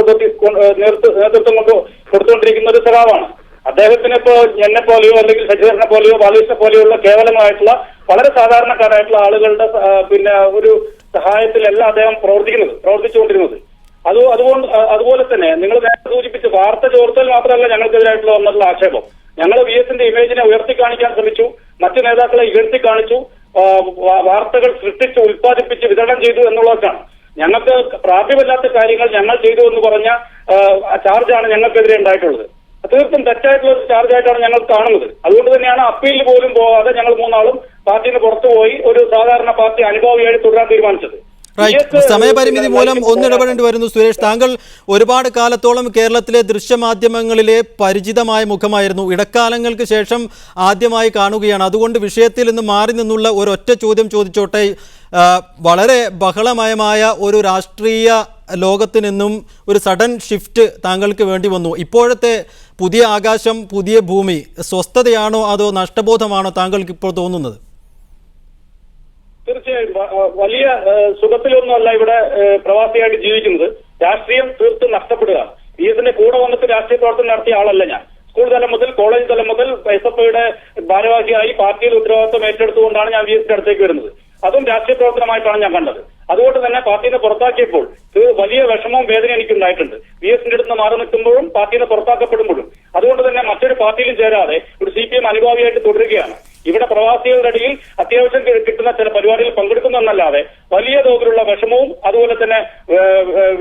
കൊടുത്തുകൊണ്ടിരിക്കുന്ന ഒരു സഖാവാണ്. അദ്ദേഹത്തിന് ഇപ്പോ എന്നെ പോലെയോ അല്ലെങ്കിൽ ശശിധരനെ പോലെയോ ബാലകൃഷ്ണനെ പോലെയുള്ള കേവലമായിട്ടുള്ള വളരെ സാധാരണക്കാരായിട്ടുള്ള ആളുകളുടെ ഒരു സഹായത്തിലല്ല അദ്ദേഹം പ്രവർത്തിച്ചുകൊണ്ടിരുന്നത്. അതുപോലെ തന്നെ നിങ്ങൾ നേരത്തെ സൂചിപ്പിച്ച് വാർത്ത ചോർത്തൽ മാത്രമല്ല ഞങ്ങൾക്കെതിരായിട്ടുള്ള വന്നിട്ടുള്ള ആക്ഷേപം. ഞങ്ങൾ VSന്റെ ഇമേജിനെ ഉയർത്തിക്കാണിക്കാൻ ശ്രമിച്ചു, മറ്റു നേതാക്കളെ ഉയർത്തി കാണിച്ചു, വാർത്തകൾ സൃഷ്ടിച്ച് ഉൽപ്പാദിപ്പിച്ച് വിതരണം ചെയ്തു എന്നുള്ളതൊക്കെയാണ്. ഞങ്ങൾക്ക് പ്രാപ്യമല്ലാത്ത കാര്യങ്ങൾ ഞങ്ങൾ ചെയ്തു എന്ന് പറഞ്ഞ ചാർജാണ് ഞങ്ങൾക്കെതിരെ ഉണ്ടായിട്ടുള്ളത്. തീർത്തും തെറ്റായിട്ടുള്ള ഒരു ചാർജായിട്ടാണ് ഞങ്ങൾ കാണുന്നത്. അതുകൊണ്ട് തന്നെയാണ് അപ്പീലിൽ പോലും പോകാതെ ഞങ്ങൾ മൂന്നാളും പാർട്ടിയിൽ നിന്ന് പുറത്തുപോയി ഒരു സാധാരണ പാർട്ടി അനുഭാവിയായി തുടരാൻ തീരുമാനിച്ചത്. സമയപരിമിതി മൂലം ഒന്നിടപെടേണ്ടി വരുന്നു. സുരേഷ്, താങ്കൾ ഒരുപാട് കാലത്തോളം കേരളത്തിലെ ദൃശ്യമാധ്യമങ്ങളിലെ പരിചിതമായ മുഖമായിരുന്നു. ഇടക്കാലങ്ങൾക്ക് ശേഷം ആദ്യമായി കാണുകയാണ്. അതുകൊണ്ട് വിഷയത്തിൽ നിന്ന് മാറി നിന്നുള്ള ഒരൊറ്റ ചോദ്യം ചോദിച്ചോട്ടെ. വളരെ ബഹളമയമായ ഒരു രാഷ്ട്രീയ ലോകത്ത് നിന്നും ഒരു സഡൻ ഷിഫ്റ്റ് താങ്കൾക്ക് വേണ്ടി വന്നു. ഇപ്പോഴത്തെ പുതിയ ആകാശം, പുതിയ ഭൂമി സ്വസ്ഥതയാണോ അതോ നഷ്ടബോധമാണോ താങ്കൾക്ക് ഇപ്പോൾ തോന്നുന്നത്? തീർച്ചയായും വലിയ സുഖത്തിലൊന്നുമല്ല ഇവിടെ പ്രവാസിയായിട്ട് ജീവിക്കുന്നത്. രാഷ്ട്രീയം തീർത്തും നഷ്ടപ്പെടുക. VSന്റെ കൂടെ വന്നിട്ട് രാഷ്ട്രീയ പ്രവർത്തനം നടത്തിയ ആളല്ല ഞാൻ. സ്കൂൾ തലം മുതൽ കോളേജ് തലം മുതൽ SFIയുടെ ഭാരവാഹിയായി പാർട്ടിയിൽ ഉത്തരവാദിത്വം ഏറ്റെടുത്തുകൊണ്ടാണ് ഞാൻ VSന്റെ അടുത്തേക്ക് വരുന്നത്. അതും രാഷ്ട്രീയ പ്രവർത്തനമായിട്ടാണ് ഞാൻ കണ്ടത്. അതുകൊണ്ട് തന്നെ പാർട്ടിയിൽ നിന്ന് പുറത്താക്കിയപ്പോൾ വലിയ വിഷമവും വേദന എനിക്കുണ്ടായിട്ടുണ്ട്. VSന്റെ അടുത്ത് മാറി നിൽക്കുമ്പോഴും പാർട്ടിയിൽ നിന്ന് പുറത്താക്കപ്പെടുമ്പോഴും. അതുകൊണ്ട് തന്നെ മറ്റൊരു പാർട്ടിയിലും ചേരാതെ ഒരു CPM അനുഭാവിയായിട്ട് തുടരുകയാണ്. ഇവിടെ പ്രവാസികളുടെ ഇടയിൽ അത്യാവശ്യം കിട്ടുന്ന ചില പരിപാടിയിൽ പങ്കെടുക്കുന്നതെന്നല്ലാതെ വലിയ തോതിലുള്ള വിഷമവും അതുപോലെ തന്നെ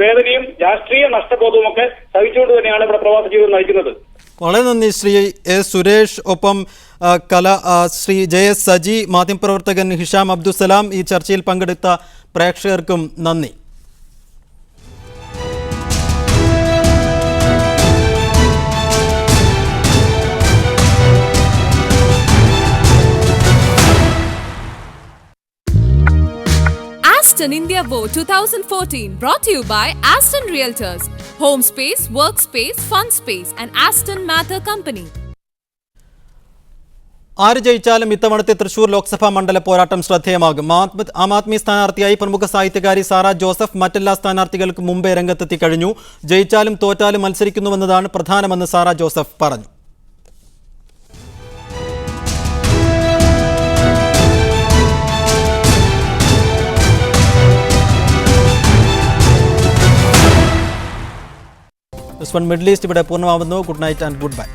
വേദനയും രാഷ്ട്രീയ നഷ്ടബോധവും ഒക്കെ സഹിച്ചുകൊണ്ട് തന്നെയാണ് ഇവിടെ പ്രവാസ ജീവിതം നയിക്കുന്നത്. വളരെ നന്ദി ശ്രീ സുരേഷ്. ഒപ്പം ശ്രീ JS സജി, മാധ്യമപ്രവർത്തകൻ ഹിഷാം അബ്ദുസലാം, ഈ ചർച്ചയിൽ പങ്കെടുത്ത പ്രേക്ഷകർക്കും നന്ദി. Aston India Vote 2014 brought to you by Aston Realtors. Home space, workspace, fun space and Aston Mather Company. ആര് ജയിച്ചാലും ഇത്തവണത്തെ തൃശൂർ ലോക്സഭാ മണ്ഡല പോരാട്ടം ശ്രദ്ധേയമാകും. ആം ആദ്മി സ്ഥാനാർത്ഥിയായി പ്രമുഖ സാഹിത്യകാരി സാറ ജോസഫ് മറ്റെല്ലാ സ്ഥാനാർത്ഥികൾക്കും മുമ്പേ രംഗത്തെത്തി കഴിഞ്ഞു. ജയിച്ചാലും തോറ്റാലും മത്സരിക്കുന്നുവെന്നതാണ് പ്രധാനമെന്ന് സാറ ജോസഫ് പറഞ്ഞു. മിഡിൽ ഈസ്റ്റ് ഇവിടെ പൂർണ്ണമാവുന്നു. Good night and good bye.